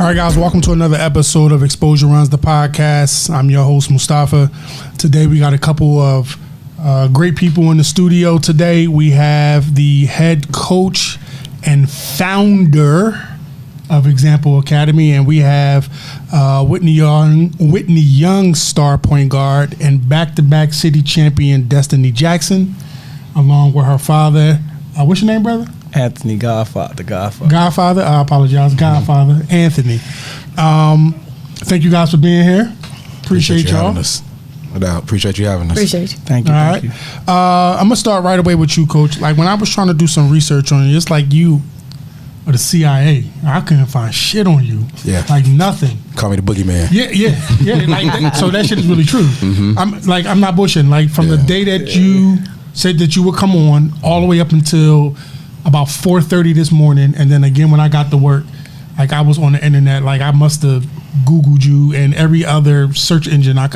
All right, guys, welcome to another episode of Xposure Runs the Podcast. I'm your host, Mustafa. Today, we got a couple of great people in the studio. Today, we have the head coach and founder of Example Academy, and we have Whitney Young, star point guard, and back-to-back city champion Destiny Jackson, along with her father. What's your name, brother? Anthony Godfather. Godfather? I apologize. Godfather. Anthony. Thank you guys for being here. Appreciate y'all. Having us. No doubt. Appreciate you having us. Appreciate you. Thank you. All right. I'm going to start right away with you, Coach. Like, when I was trying to do some research on you, it's like you or the CIA. I couldn't find shit on you. Yeah. Like, nothing. Call me the boogeyman. Yeah. Like, so that shit is really true. Mm-hmm. I'm not bullshitting. Like, from the day that you said that you would come on all the way up until about 4:30 this morning, and then again when I got to work, like I was on the internet, like I must have Googled you and every other search engine. I'm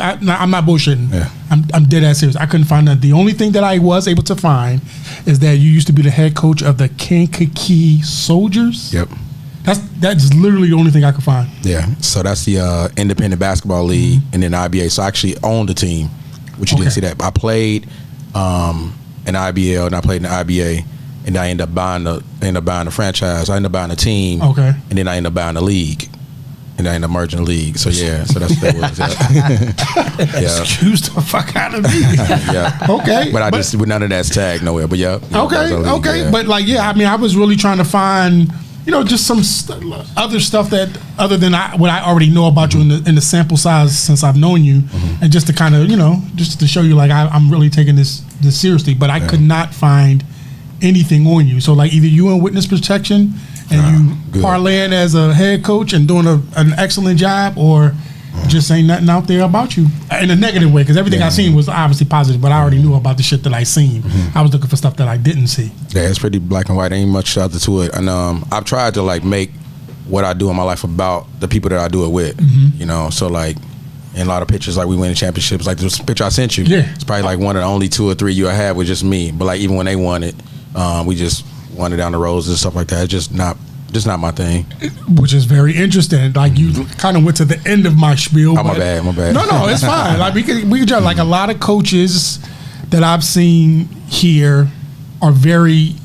not bullshitting. Yeah. I'm dead ass serious. I couldn't find that. The only thing that I was able to find is that you used to be the head coach of the Kankakee Soldiers. Yep. That's literally the only thing I could find. Yeah. So that's the independent basketball league, and then IBA. So I actually owned the team, which you didn't see that. I played in IBL and I played in the IBA. And I ended up buying the franchise. I ended up buying the team. Okay. And then I ended up buying the league. And I ended up merging the league. So so that's what that was. Yeah. Excuse the fuck out of me. Yeah. Okay. But just with none of that's tagged nowhere. But Okay. Yeah. But like, I mean, I was really trying to find, just some other stuff that other than what I already know about you in the sample size since I've known you, and just to kind of just to show you like I'm really taking this seriously. But I could not find anything on you. So like either you in witness protection and you parlaying as a head coach and doing an excellent job, or just ain't nothing out there about you in a negative way, because everything I seen was obviously positive, but I already knew about the shit that I seen. I was looking for stuff that I didn't see. Yeah, it's pretty black and white. Ain't much out there to it. And I've tried to like make what I do in my life about the people that I do it with. So like in a lot of pictures, like we win championships, like this picture I sent you, it's probably like one of the only 2 or 3 you had with just me. But like even when they won it, we just wanted down the roads and stuff like that. It's just not my thing. Which is very interesting. Like you kind of went to the end of my spiel. Oh, my bad. No, it's fine. Like we can judge. Like a lot of coaches that I've seen here are very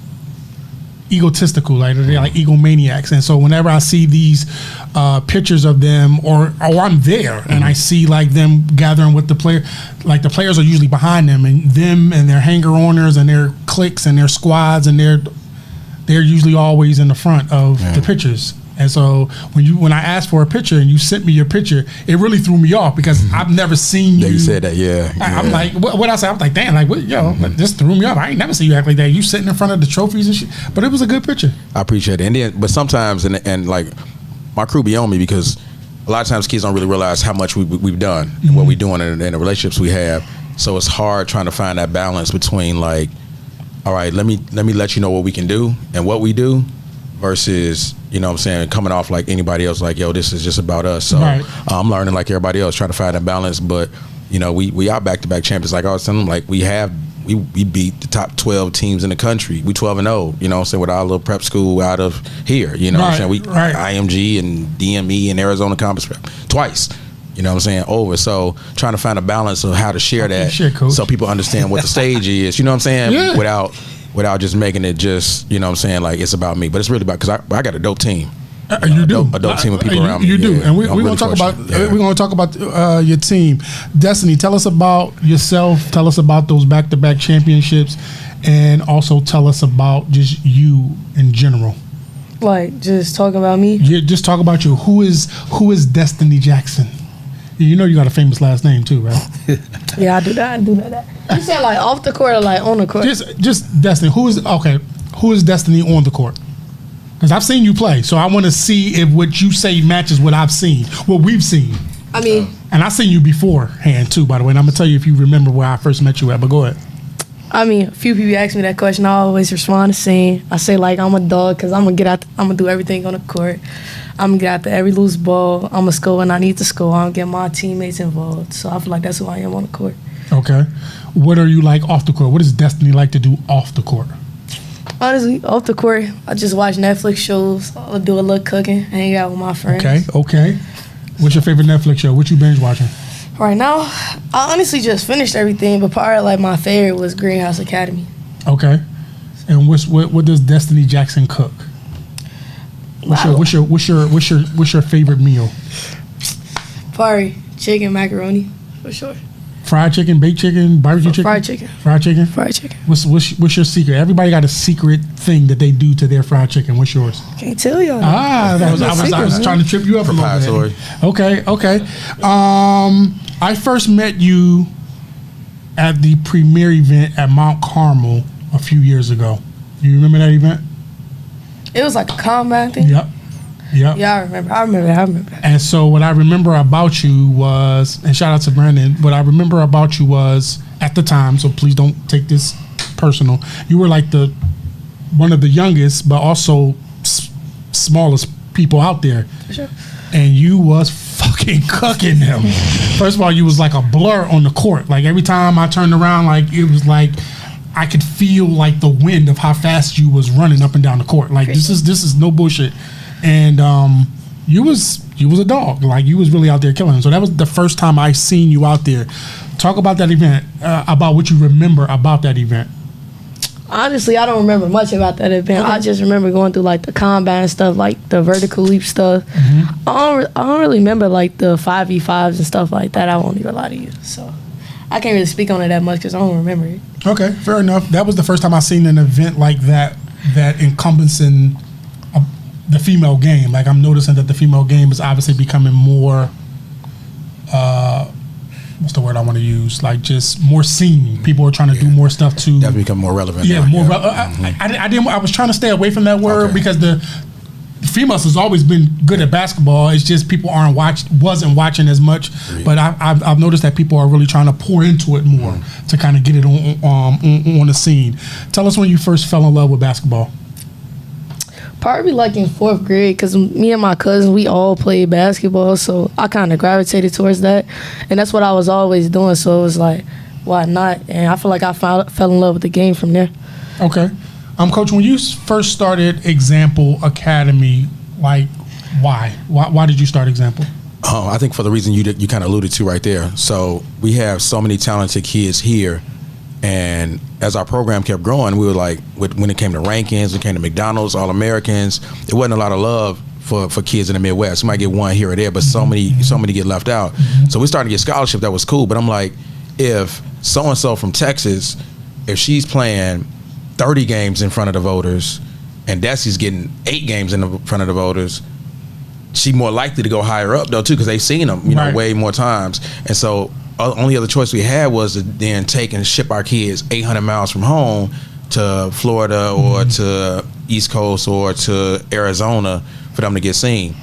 egotistical. Like they're like egomaniacs. And so whenever I see these pictures of them, or I'm there and I see like them gathering with the player, like the players are usually behind them and their hanger-oners and their cliques and their squads, and they're usually always in the front of the pictures. And so when I asked for a picture and you sent me your picture, it really threw me off because I've never seen you. Yeah, you said that, I'm like, what I said? I'm like, damn, like, what, this threw me off. I ain't never seen you act like that. You sitting in front of the trophies and shit. But it was a good picture. I appreciate it. And then, but sometimes, and like, my crew be on me because a lot of times kids don't really realize how much we've done and what we're doing and the relationships we have. So it's hard trying to find that balance between like, all right, let me let you know what we can do and what we do versus, coming off like anybody else, like, this is just about us. So I'm learning like everybody else, trying to find that balance. But, we are back-to-back champions. Like I was telling them, like we beat the top 12 teams in the country. We 12-0, with our little prep school out of here, We IMG and DME and Arizona Conference Prep twice. Over. So trying to find a balance of how to share that so people understand what the stage is, without just making it just, like it's about me. But it's really about, because I got a dope team. You do. A dope team of people around me. You do. And we're going to talk about your team. Destiny, tell us about yourself. Tell us about those back-to-back championships, and also tell us about just you in general. Like, just talking about me? Yeah, just talk about you. Who is Destiny Jackson? You got a famous last name too, right? Yeah, I do that. You said like off the court or like on the court? Just Destiny. Who is Destiny on the court? Because I've seen you play, so I want to see if what you say matches what I've seen, what we've seen. I mean, and I've seen you beforehand too, by the way. And I'm gonna tell you if you remember where I first met you at. But go ahead. I mean, a few people ask me that question. I always respond the same. I say like I'm a dog because I'm gonna do everything on the court. I'm gonna get out there every loose ball. I'm gonna score when I need to score. I'm gonna get my teammates involved. So I feel like that's who I am on the court. Okay. What are you like off the court? What does Destiny like to do off the court? Honestly, off the court, I just watch Netflix shows. I'll do a little cooking, hang out with my friends. Okay. What's your favorite Netflix show? What you binge watching? Right now, I honestly just finished everything, but probably like my favorite was Greenhouse Academy. Okay. And what does Destiny Jackson cook? What's your favorite meal? Probably chicken macaroni for sure. Fried chicken, baked chicken, barbecue chicken? Fried chicken. Fried chicken? Fried chicken. What's your secret? Everybody got a secret thing that they do to their fried chicken. What's yours? Can't tell y'all. I was trying to trip you up a little bit. Okay. I first met you at the premiere event at Mount Carmel a few years ago. Do you remember that event? It was like a combat thing? Yep. Yeah, I remember. And so what I remember about you was, and shout out to Brandon, what I remember about you was, at the time, so please don't take this personal, you were like one of the youngest, but also smallest people out there. For sure. And you was fucking cooking them. First of all, you was like a blur on the court. Like every time I turned around, like it was like I could feel like the wind of how fast you was running up and down the court. Like this is no bullshit. And you was a dog. Like you was really out there killing them. So that was the first time I seen you out there. Talk about that event, about what you remember about that event. Honestly, I don't remember much about that event. Okay. I just remember going through like the combat and stuff, like the vertical leap stuff. Mm-hmm. I don't really remember like the 5v5s and stuff like that. I won't even lie to you. So I can't really speak on it that much because I don't remember it. Okay, fair enough. That was the first time I seen an event like that encompassing the female game. Like I'm noticing that the female game is obviously becoming more what's the word I want to use? Like just more seen. People are trying to do more stuff to definitely become more relevant. Yeah, more. I was trying to stay away from that word because the females has always been good at basketball. It's just people wasn't watching as much. Yeah. But I've noticed that people are really trying to pour into it more to kind of get it on the scene. Tell us when you first fell in love with basketball. Probably like in 4th grade, because me and my cousin, we all played basketball, so I kind of gravitated towards that, and that's what I was always doing, so it was like, why not? And I feel like I fell in love with the game from there. Okay. Coach, when you first started Example Academy, like, why? Why did you start Example? I think for the reason you kind of alluded to right there. So we have so many talented kids here. And as our program kept growing, we were like, when it came to rankings, when it came to McDonald's, All-Americans, there wasn't a lot of love for kids in the Midwest. You might get one here or there, but so many get left out. Mm-hmm. So we started to get scholarship. That was cool. But I'm like, if so-and-so from Texas, if she's playing 30 games in front of the voters and Desi's getting 8 games in front of the voters, she more likely to go higher up, though, too, because they've seen them, you know, way more times. And so only other choice we had was to then take and ship our kids 800 miles from home to Florida or to East Coast or to Arizona for them to get seen.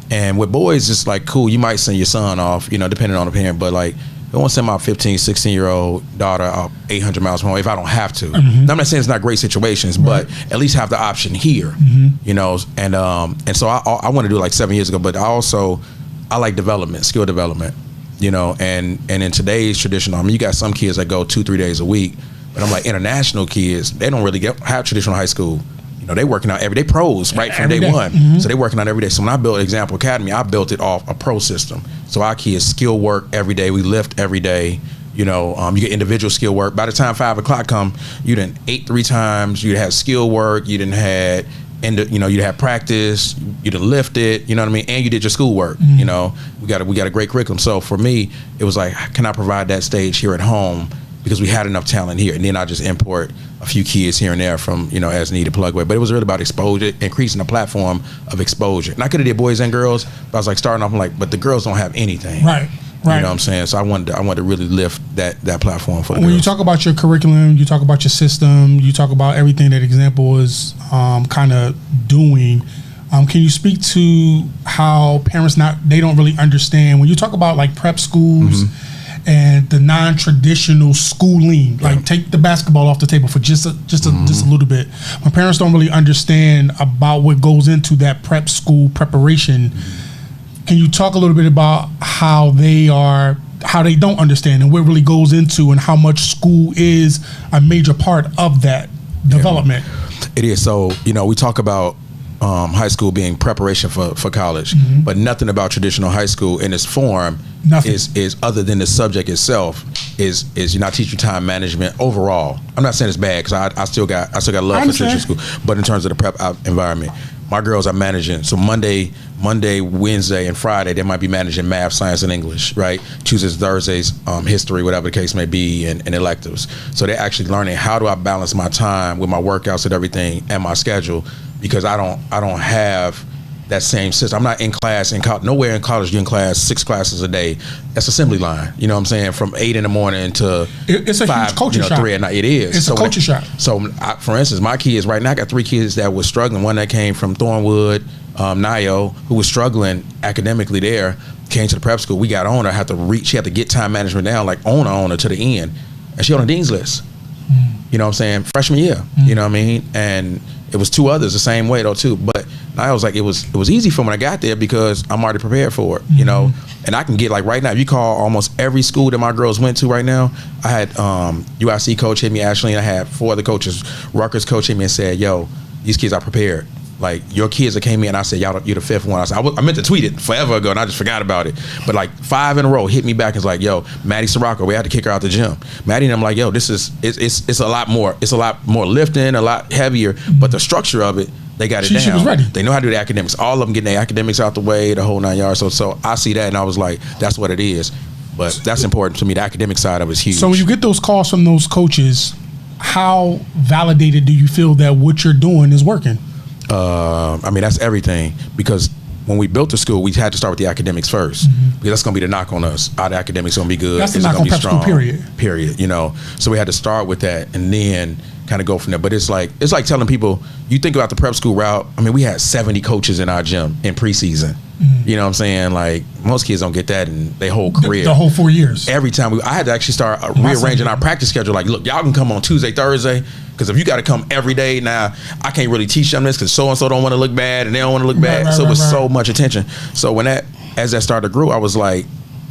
And with boys, it's like, cool, you might send your son off, you know, depending on the parent, but like, I don't want to send my 15, 16-year-old daughter out 800 miles from home if I don't have to. Mm-hmm. Now, I'm not saying it's not great situations, but at least have the option here, you know. And so I want to do it like 7 years ago, but I like development, skill development. You know, and in today's traditional, I mean, you got some kids that go 2-3 days a week, but I'm like, international kids, they don't really have traditional high school. You know, they working out every day, pros right from day one. Mm-hmm. So they working out every day. So when I built Example Academy, I built it off a pro system. So our kids skill work every day. We lift every day. You know, you get individual skill work. By the time 5 o'clock come, you done ate 3 times. You had skill work. You done had. And you know, you had practice, you'd have lifted, you know what I mean, and you did your schoolwork. You know, we got a great curriculum. So for me, it was like, can I provide that stage here at home because we had enough talent here, and then I just import a few kids here and there from, you know, as needed, plug away. But it was really about exposure, increasing the platform of exposure. And I could have did boys and girls, but I was like starting off, I'm like, but the girls don't have anything. Right. You know what I'm saying? So I wanted to really lift that platform for the girls. When you talk about your curriculum, you talk about your system, you talk about everything that Example is kind of doing. Can you speak to how parents they don't really understand when you talk about like prep schools and the non-traditional schooling? Like take the basketball off the table for just a little bit. When parents don't really understand about what goes into that prep school preparation. Can you talk a little bit about how they don't understand and what really goes into and how much school is a major part of that development? It is. So, we talk about high school being preparation for college, but nothing about traditional high school in its form is other than the subject itself is you're not teaching time management overall. I'm not saying it's bad because I still got love for traditional school, but in terms of the prep environment, my girls are managing. So Monday, Wednesday, and Friday, they might be managing math, science, and English, right? Tuesdays, Thursdays, history, whatever the case may be, and electives. So they're actually learning how do I balance my time with my workouts and everything and my schedule, because I don't have that same system. I'm not in class in college. Nowhere in college you're in class 6 classes a day. That's assembly line. You know what I'm saying? From 8 in the morning to it's a 5, huge culture shock. 3 at night. It is. It's a culture shock. So, for instance, my kids right now, I got 3 kids that were struggling. One that came from Thornwood, Nio, who was struggling academically there, came to the prep school. We got on her, she had to get time management down, like on her to the end. And she on the dean's list. You know what I'm saying? Freshman year. You know what I mean? And it was 2 others the same way though too. But I was like, it was easy for when I got there because I'm already prepared for it, and I can get like right now, if you call almost every school that my girls went to right now, I had UIC coach hit me, Ashley, and I had 4 other coaches. Rutgers coach hit me and said, yo, these kids are prepared. Like your kids that came in, I said, y'all, you're the 5th one. I said, I meant to tweet it forever ago and I just forgot about it. But like 5 in a row hit me back and was like, yo, Maddie Sirocco, we had to kick her out the gym. Maddie and I'm like, yo, it's a lot more lifting, a lot heavier, but the structure of it, they got it down. She was ready. They know how to do the academics. All of them getting their academics out the way, the whole 9 yards. So I see that and I was like, that's what it is. But that's important to me. The academic side of it is huge. So when you get those calls from those coaches, how validated do you feel that what you're doing is working? I mean, that's everything, because when we built the school, we had to start with the academics first, because that's going to be the knock on us. Our academics going to be good. That's the knock on prep school, period. So we had to start with that and then kind of go from there. But it's like telling people, you think about the prep school route. I mean, we had 70 coaches in our gym in preseason. You know what I'm saying? Like most kids don't get that in their whole career. The whole 4 years. Every time I had to actually start rearranging our practice schedule. Like, look, y'all can come on Tuesday, Thursday, because if you got to come every day, now I can't really teach them this because so and so don't want to look bad and they don't want to look bad. So it was so much attention. So as that started to grow, I was like,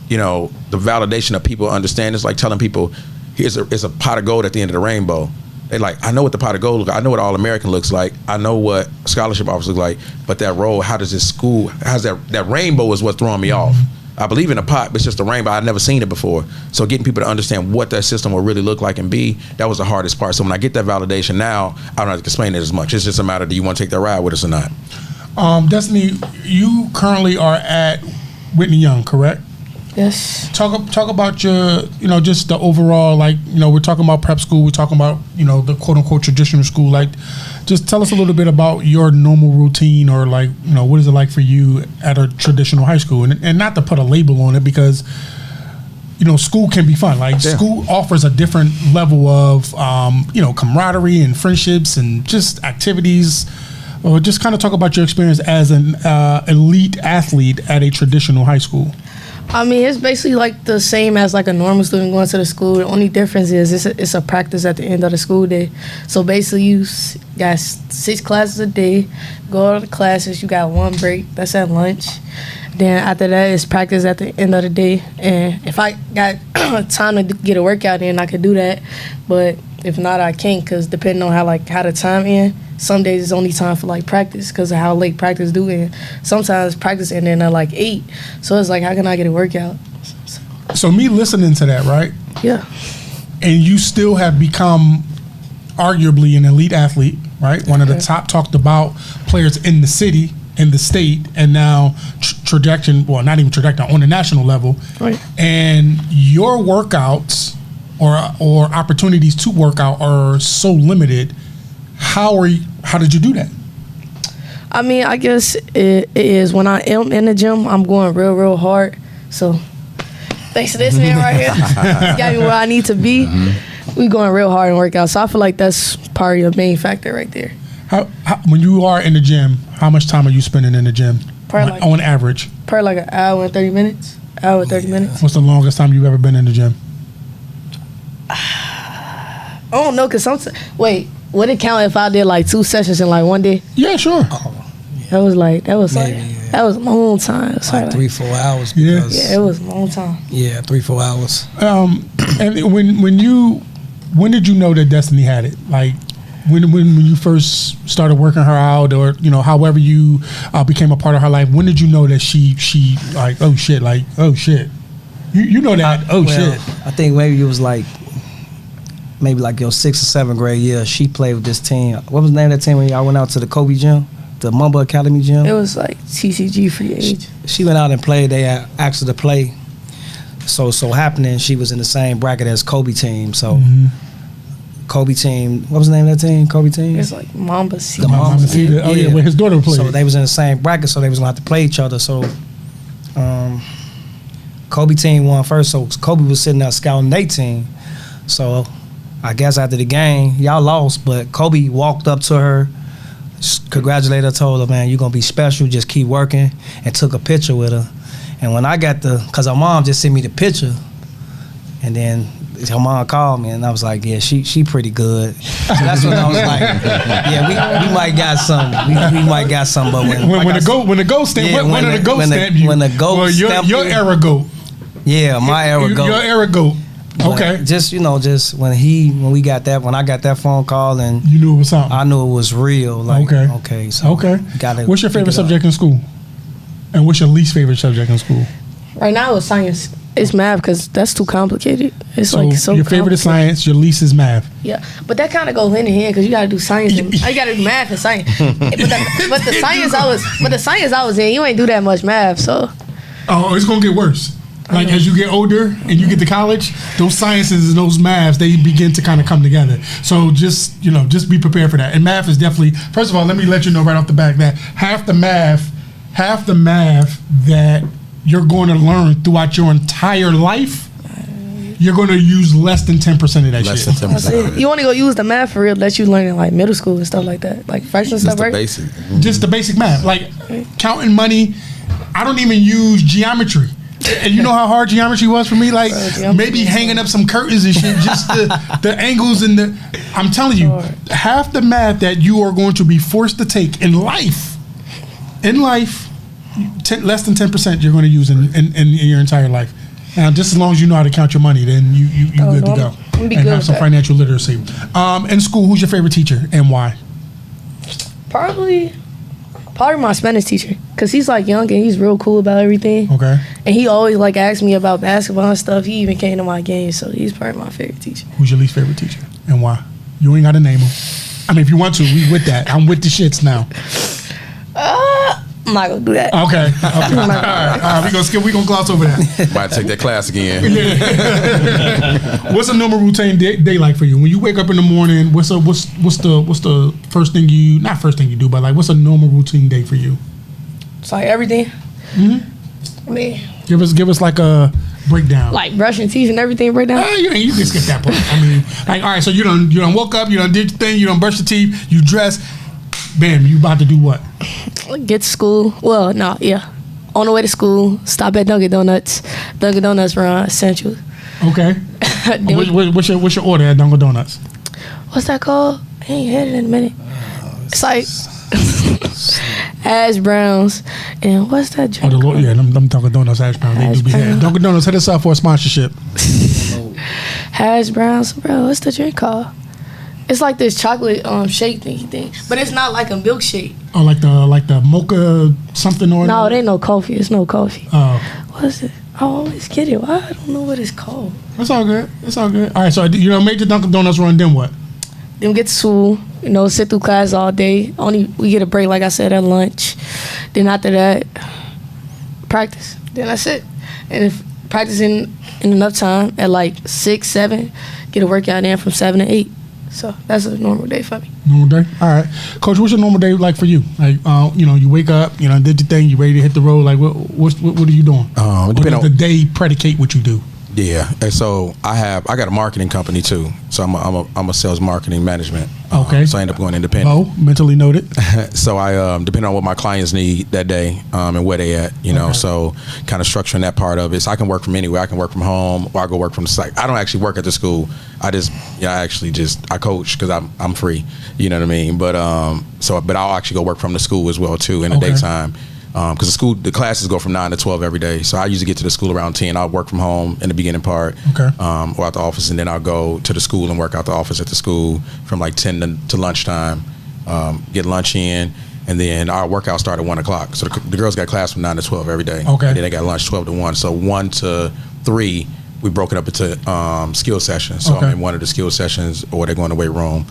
the validation of people understand. It's like telling people, it's a pot of gold at the end of the rainbow. They like, I know what the pot of gold looks like. I know what All-American looks like. I know what scholarship offers look like. But that role, how does this school, how's that rainbow is what's throwing me off. I believe in a pot, but it's just a rainbow. I've never seen it before. So getting people to understand what that system will really look like and be, that was the hardest part. So when I get that validation now, I don't have to explain it as much. It's just a matter, do you want to take that ride with us or not? Destiny, you currently are at Whitney Young, correct? Yes. Talk about your, just the overall, like, we're talking about prep school, we're talking about, the quote unquote traditional school. Like, just tell us a little bit about your normal routine, or like, what is it like for you at a traditional high school? And not to put a label on it, because, school can be fun. Like, school offers a different level of, camaraderie and friendships and just activities. Or just kind of talk about your experience as an elite athlete at a traditional high school. I mean, it's basically like the same as like a normal student going to the school. The only difference is it's a practice at the end of the school day. So basically you got 6 classes a day, go to the classes, you got 1 break, that's at lunch. Then after that it's practice at the end of the day. And if I got time to get a workout in, I could do that. But if not, I can't, because depending on how the time in, some days it's only time for like practice because of how late practice do end. Sometimes practice ending at like 8, so it's like, how can I get a workout? So me listening to that, right? Yeah. And you still have become arguably an elite athlete, right? One of the top talked about players in the city, in the state, and now not even trajectory, on the national level. Right. And your workouts or opportunities to work out are so limited. How did you do that? I mean, I guess it is when I am in the gym, I'm going real, real hard. So thanks to this man right here, got me where I need to be. We going real hard and work out. So I feel like that's probably the main factor right there. How when you are in the gym, how much time are you spending in the gym on average? Per like an hour and 30 minutes. What's the longest time you've ever been in the gym? I don't know, because would it count if I did like 2 sessions in like one day? Yeah, sure. That was a long time. Like 3-4 hours. Yeah, it was a long time. Yeah, 3-4 hours. And when did you know that Destiny had it? Like, When you first started working her out, or however you became a part of her life, when did you know that she like oh shit you know that shit? I think maybe it was like maybe like your 6th or 7th grade year. She played with this team. What was the name of that team when y'all went out to the Kobe gym, the Mamba Academy gym? It was like TCG free age. She went out and played. They asked her to play. So happening, she was in the same bracket as Kobe team. So Kobe team, what was the name of that team? Kobe team? It's like Mamba C. The Mamba C. Oh yeah, where his daughter played. So they was in the same bracket, so they was gonna have to play each other. So Kobe team won first, so Kobe was sitting there scouting their team. So I guess after the game, y'all lost, but Kobe walked up to her, congratulated her, told her, man, you're gonna be special, just keep working, and took a picture with her. And when I got cause her mom just sent me the picture, and then her mom called me, and I was like, yeah, she pretty good. So that's when I was like, yeah, we might got some. We might got some, but when the GOAT stamp, yeah, when the GOAT stamp you? When the GOAT stamp your era GOAT. Yeah, my era GOAT. Your era GOAT. Okay. Just when I got that phone call, and you knew it was something. I knew it was real. Like, okay. So what's your favorite subject in school? And what's your least favorite subject in school? Right now it's science. It's math because that's too complicated. It's so your favorite is science, your least is math. Yeah, but that kind of goes hand in hand because you got to do science. And, you got to do math and science. but the science I was in, you ain't do that much math, so. Oh, it's gonna get worse. Like as you get older and you get to college, those sciences and those maths, they begin to kind of come together. So just be prepared for that. And math is definitely, first of all, let me let you know right off the back that half the math that you're going to learn throughout your entire life, you're going to use less than 10% of that Less shit. than 10%. You want to go use the math for real that you learn in like middle school and stuff like that, like freshman stuff, right? Basic. Just the basic math, like counting money. I don't even use geometry. And you know how hard geometry was for me? Like maybe hanging up some curtains and shit, just the angles and I'm telling you, half the math that you are going to be forced to take in life, less than 10% you're going to use in your entire life. Now, just as long as you know how to count your money, then you good to go. And have some financial literacy. In school, who's your favorite teacher and why? Probably my Spanish teacher, because he's like young and he's real cool about everything. Okay. And he always like asked me about basketball and stuff. He even came to my games, so he's probably my favorite teacher. Who's your least favorite teacher and why? You ain't got to name him. I mean, if you want to, we with that. I'm with the shits now. I'm not gonna do that. Okay. All right. We gonna gloss over that. Might take that class again. What's a normal routine day like for you? When you wake up in the morning, what's the first thing you, not first thing you do, but like what's a normal routine day for you? It's like everything. Mm-hmm. I mean, give us like a breakdown. Like brushing teeth and everything breakdown. You can skip that part. I mean, like all right, so you done woke up, you done did your thing, you done brushed your teeth, you dress, bam, you about to do what? Get to school. Well, no, yeah. On the way to school, stop at Dunkin' Donuts. Dunkin' Donuts run Central. Okay. What's your order at Dunkin' Donuts? What's that called? I ain't had it in a minute. It's like hash browns and what's that drink? Them Dunkin' Donuts hash browns. They do be had. Dunkin' Donuts, hit us up for a sponsorship. Hash browns, bro. What's the drink called? It's like this chocolate shake thingy thing, but it's not like a milkshake. Oh, like the mocha something or no, it ain't no coffee. It's no coffee. Oh, what is it? I always get it. I don't know what it's called. It's all good. All right, so make the Dunkin' Donuts run. Then what? Then get to school. Sit through class all day. We get a break, like I said, at lunch. Then after that, practice. Then that's it. And if practicing in enough time at like 6, 7, get a workout in from 7 to 8. So that's a normal day for me. Normal day? All right. Coach, what's your normal day like for you? Like, you wake up, did your thing, you ready to hit the road. Like, what are you doing? Depending on the day predicate what you do. Yeah, and so I got a marketing company too. So I'm a sales marketing management. Okay. So I end up going independent. Oh, mentally noted. So I depending on what my clients need that day and where they at, okay. So kind of structuring that part of it. So I can work from anywhere. I can work from home, or I go work from the site. I don't actually work at the school. I coach because I'm free. You know what I mean? But but I'll actually go work from the school as well too in the daytime. because the classes go from 9 to 12 every day. So I usually get to the school around 10. I'll work from home in the beginning part, Okay. or out the office, and then I'll go to the school and work out the office at the school from like 10 to lunchtime. Get lunch in, and then our workout start at 1 o'clock. So the girls got class from 9 to 12 every day. Okay. And then they got lunch 12 to 1. So 1 to 3, we broke it up into skill sessions. So Okay. I'm in one of the skill sessions, or they're going to weight room.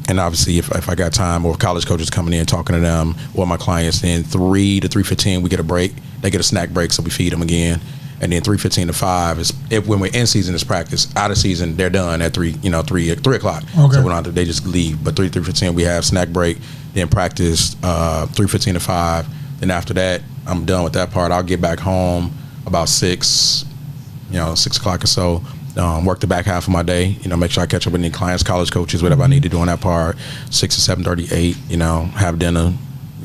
And obviously, if I got time, or if college coaches coming in talking to them, or my clients, then 3 to 3:15 we get a break. They get a snack break, so we feed them again. And then 3:15 to 5 is when we're in season is practice. Out of season, they're done at 3 o'clock. Okay. So they just leave. But 3:15 we have snack break. Then practice 3:15 to 5. Then after that, I'm done with that part. I'll get back home about 6 o'clock or so. Work the back half of my day, make sure I catch up with any clients, college coaches, whatever I need to do on that part. 6 to 7:30, 8, have dinner,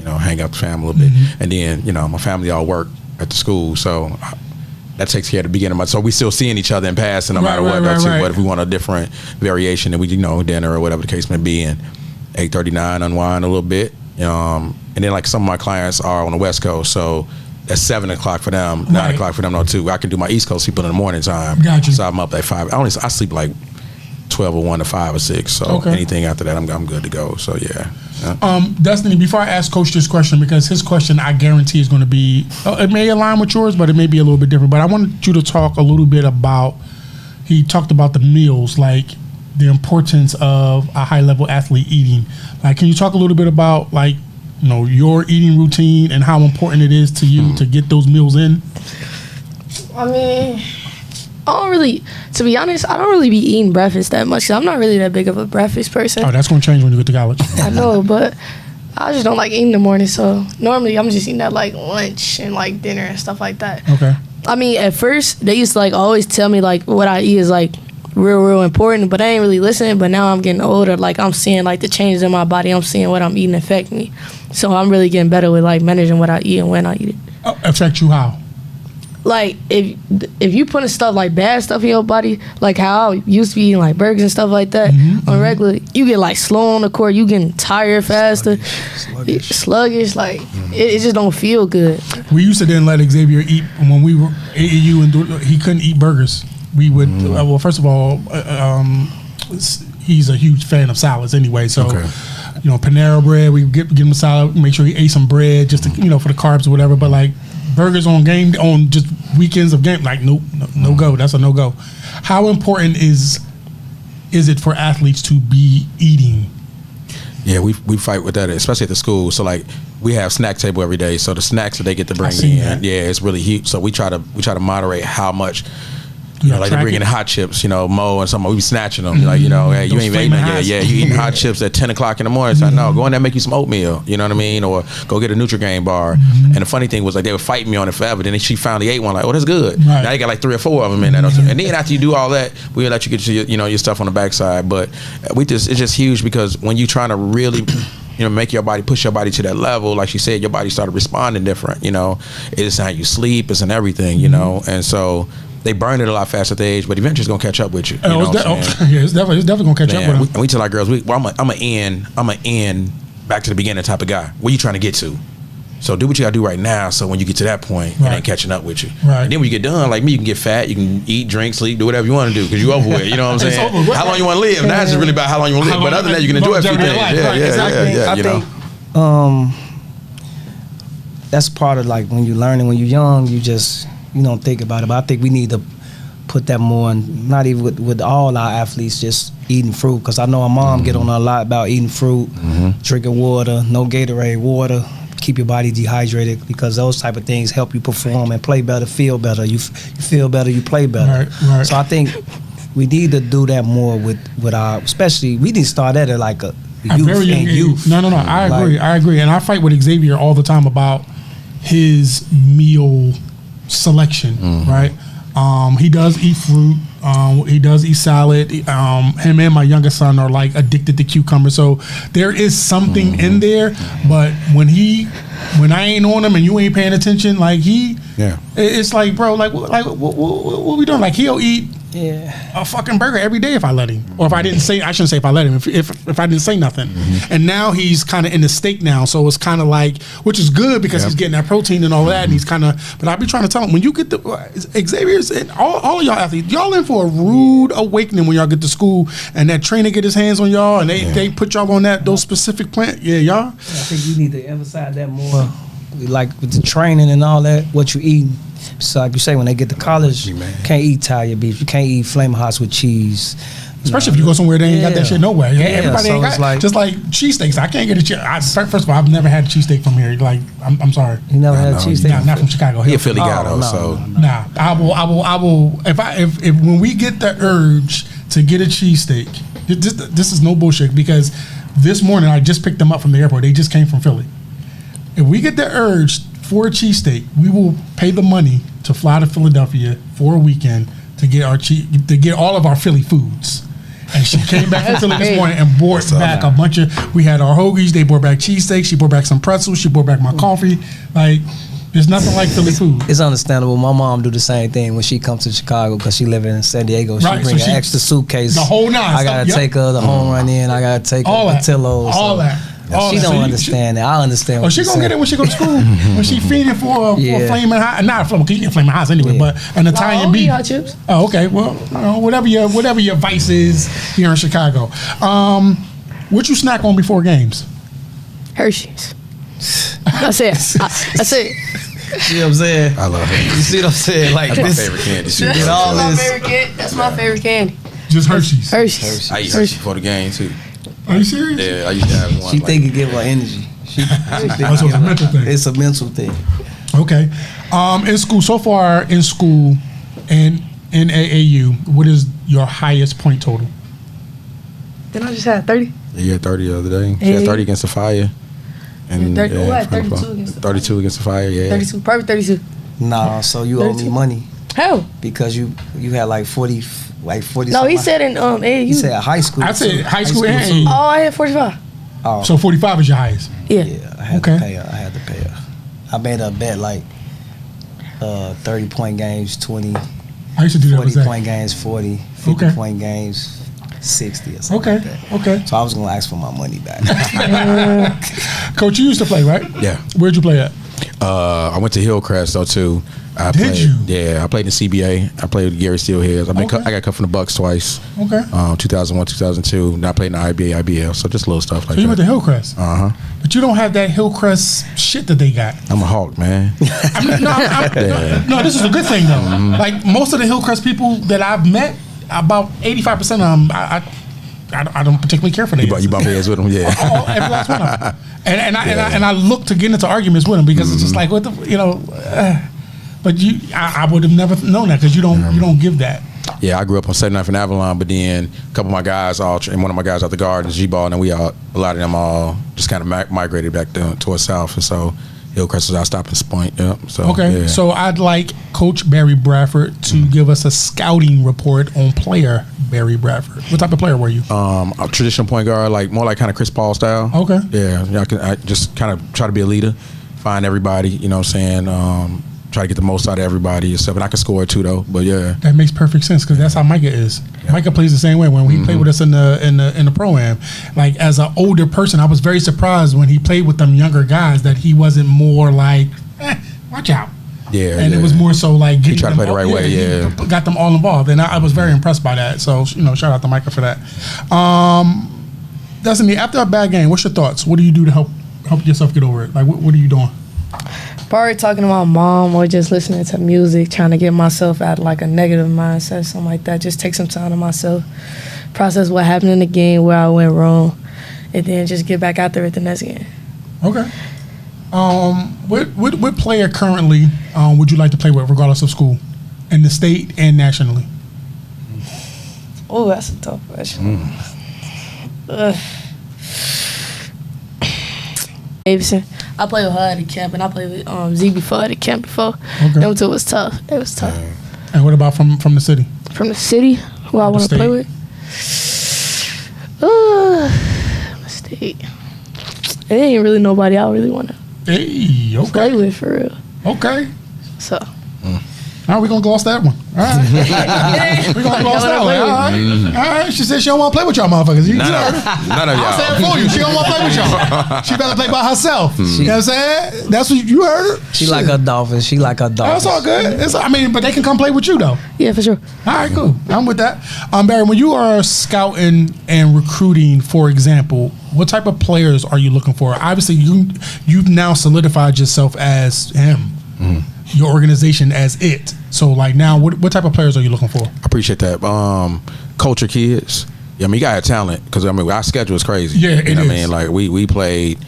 hang out with the family a little bit. And then, my family all work at the school. So that takes care of the beginning of my, so we still seeing each other in passing no matter what. Right. But if we want a different variation, then we, dinner or whatever the case may be, and 8:39 unwind a little bit. And then like some of my clients are on the West Coast, so that's 7 o'clock for them, 9 o'clock for them, no, too. I can do my East Coast people in the morning time. Gotcha. So I'm up at 5. I sleep like 12 or 1 to 5 or 6. So Okay. anything after that, I'm good to go. So yeah. Destiny, before I ask Coach this question, because his question I guarantee is going to be, it may align with yours, but it may be a little bit different. But I wanted you to talk a little bit about, he talked about the meals, like the importance of a high level athlete eating. Like, can you talk a little bit about like, your eating routine and how important it is to you to get those meals in? I mean, to be honest, I don't really be eating breakfast that much. 'Cause I'm not really that big of a breakfast person. Oh, that's going to change when you get to college. I know, but I just don't like eating in the morning. So normally I'm just eating at like lunch and like dinner and stuff like that. Okay. I mean, at first they used to like always tell me like what I eat is like real important, but I ain't really listening. But now I'm getting older, like I'm seeing like the changes in my body. I'm seeing what I'm eating affect me. So I'm really getting better with like managing what I eat and when I eat it. Affect you how? Like if you putting stuff like bad stuff in your body, like how I used to be eating like burgers and stuff like that on regular, you get like slow on the court, you getting tired faster, sluggish, like it just don't feel good. We used to then let Xavier eat when we were AAU, and he couldn't eat burgers. We would well, first of all, he's a huge fan of salads anyway, so. Okay. Panera bread, we get him a salad, make sure he ate some bread just to, for the carbs or whatever. But like burgers on just weekends of game, like no go. That's a no go. How important is it for athletes to be eating? Yeah, we fight with that, especially at the school. So like we have snack table every day, so the snacks that they get to bring in, yeah, it's really huge. So we try to moderate how much. Like they bring in hot chips, Mo and something. We be snatching them, hey, you ain't eating that. Yeah, you eating hot chips at 10 o'clock in the morning. So no, go in there and make you some oatmeal. You know what I mean? Or go get a Nutri-Grain bar. And the funny thing was like they were fighting me on it forever. Then she finally ate one. Like, oh, that's good. Right. Now you got like 3 or 4 of them in there. And then after you do all that, we'll let you get your stuff on the backside. But it's just huge because when you trying to really. Make your body, push your body to that level. Like she said, your body started responding different. It's how you sleep, it's in everything. And so they burn it a lot faster at the age, but eventually it's gonna catch up with you. It's definitely gonna catch up with them. We tell our girls, I'm a end back to the beginning type of guy. Where you trying to get to? So do what you gotta do right now. So when you get to that point, it ain't catching up with you. Right. And then when you get done, like me, you can get fat, you can eat, drink, sleep, do whatever you want to do because you over with. You know what I'm saying? How long you want to live? Now it's just really about how long you want to live. But other than that, you can enjoy a few things. I think that's part of like when you're learning, when you're young, you don't think about it. But I think we need to put that more, and not even with all our athletes, just eating fruit. Because I know our mom get on a lot about eating fruit, drinking water, no Gatorade, water. Keep your body dehydrated because those type of things help you perform and play better, feel better. You feel better, you play better. Right. So I think we need to do that more with our, especially we need to start at like a youth. No. I agree. And I fight with Xavier all the time about his meal selection, right? He does eat fruit. He does eat salad. Him and my youngest son are like addicted to cucumbers. So there is something in there. But when I ain't on him and you ain't paying attention, like it's like, bro, like what we doing? Like he'll eat Yeah. a fucking burger every day if I let him, or if I didn't say. I shouldn't say if I let him. If I didn't say nothing, and now he's kind of in the steak now, so it's kind of like, which is good because he's getting that protein and all that, and he's kind of. But I be trying to tell him when you get the Xavier's and all of y'all athletes, y'all in for a rude awakening when y'all get to school and that trainer get his hands on y'all and they put y'all on those specific plant. Yeah, y'all. I think you need to emphasize that more, like with the training and all that. What you eat. So like you say, when they get to college, you can't eat Italian beef. You can't eat Flaming Hots with cheese. Especially if you go somewhere they ain't got that shit nowhere. Yeah, everybody so ain't got like, just like cheesesteaks. I can't get a first of all, I've never had a cheesesteak from here. Like I'm sorry. You never had a cheesesteak? Not from Chicago. He a Philly guy though, Nah, I will. If when we get the urge to get a cheesesteak, this is no bullshit because this morning I just picked them up from the airport. They just came from Philly. If we get the urge for a cheesesteak, we will pay the money to fly to Philadelphia for a weekend to get all of our Philly foods. And she came back from Philly this morning and brought back a bunch of. We had our hoagies. They brought back cheesesteaks. She brought back some pretzels. She brought back my coffee. Like, there's nothing like Philly food. It's understandable. My mom do the same thing when she comes to Chicago because she live in San Diego. She bring an extra suitcase. The whole nine. I gotta take her the home run in. I gotta take her Patillos. All that. She don't understand that. I understand. She gonna get it when she go to school. When she feeding for a flaming hot, not a flaming, you get flaming hots anyway, but an Italian beef. Hot chips. Oh, okay. Well, whatever your vice is here in Chicago. What you snack on before games? Hershey's. That's it. That's it. You know what I'm saying? I love it. You see what I'm saying? Like That's this. my favorite candy. That's my favorite candy. Just Hershey's. Hershey's. I eat Hershey before the game too. Are you serious? Yeah, I used to have one. She think it give her energy. She think So it's a mental thing. It's a mental thing. Okay. In school, so far in school and in AAU, what is your highest point total? Then I just had 30. Yeah, you had 30 the other day. She had 30 against the Fire. And 32 against the 32 against the Fire, yeah. 32. Perfect 32. Nah, so you owe me money How? because you had like 40. No, he said in AAU. He said high school. I said high school too. and Oh, I had 45. Oh, So 45 is your highest. Yeah. yeah, I had to pay her. I had to pay her. I made her bet like 30-point games, 20, I used to do that with 40-point games, 40, 50-point games, 60 or something like that. Okay. So I was going to ask for my money back. Coach, you used to play, right? Yeah. Where'd you play at? I went to Hillcrest though too. Did you? Yeah, I played in the CBA. I played with Gary Steelheads. I got cut from the Bucks twice. Okay. 2001, 2002. And I played in the IBA, IBL. So just little stuff like So you went that. to Hillcrest. But you don't have that Hillcrest shit that they got. I'm a hawk, man. I mean, no, this is a good thing though. Like most of the Hillcrest people that I've met, about 85% of them, I don't particularly care for them. You bump heads with them, yeah. Every last one of them. And I look to get into arguments with them because it's just like what the But I would have never known that because you don't give that. Yeah, I grew up on 79th and Avalon, but then a couple of my guys, and one of my guys out the Gardens, G-Ball, and a lot of them all just kind of migrated back towards South, and so Hillcrest was our stopping point. Yep. So okay, yeah. so I'd like Coach Barry Bradford to give us a scouting report on player Barry Bradford. What type of player were you? A traditional point guard, more like kind of Chris Paul style. Okay. Yeah, I just kind of try to be a leader, find everybody. You know what I'm saying? Try to get the most out of everybody and stuff. And I can score too, though. But yeah, that makes perfect sense because that's how Micah is. Yeah. Micah plays the same way. When he played with us in the pro-am, like as an older person, I was very surprised when he played with them younger guys that he wasn't more like, watch out. Yeah, and it was more so like he tried to play the right way. Yeah, got them all involved, and I was very impressed by that. So shout out to Micah for that. Destiny, after a bad game, what's your thoughts? What do you do to help yourself get over it? Like, what are you doing? Probably talking to my mom or just listening to music, trying to get myself out of like a negative mindset, something like that. Just take some time to myself, process what happened in the game, where I went wrong, and then just get back out there at the next game. Okay. What player currently would you like to play with, regardless of school, in the state and nationally? Oh, that's a tough question. Davidson. I played with her at the camp, and I played with Z before at the camp before. Okay. Them two was tough. It was tough. And what about from the city? From the city, who I want to play with? The state. There ain't really nobody I really want to play with for real. Okay. So. All All right, we're going to gloss that one. All right. We're going to gloss that one. All right. She said she don't want to play with y'all motherfuckers. None of y'all. I'm saying for you. She don't want to play with y'all. She better play by herself. You know what I'm saying? That's what you heard her. She like a dolphin. She like a dolphin. That's all good. But they can come play with you, though. Yeah, for sure. All right, cool. I'm with that. Barry, when you are scouting and recruiting, for example, what type of players are you looking for? Obviously, you've now solidified yourself as him, your organization as it. So, like now, what type of players are you looking for? I appreciate that. Culture kids. Yeah, I mean, you got to have talent because our schedule is crazy. Yeah, it is. I mean, like we played.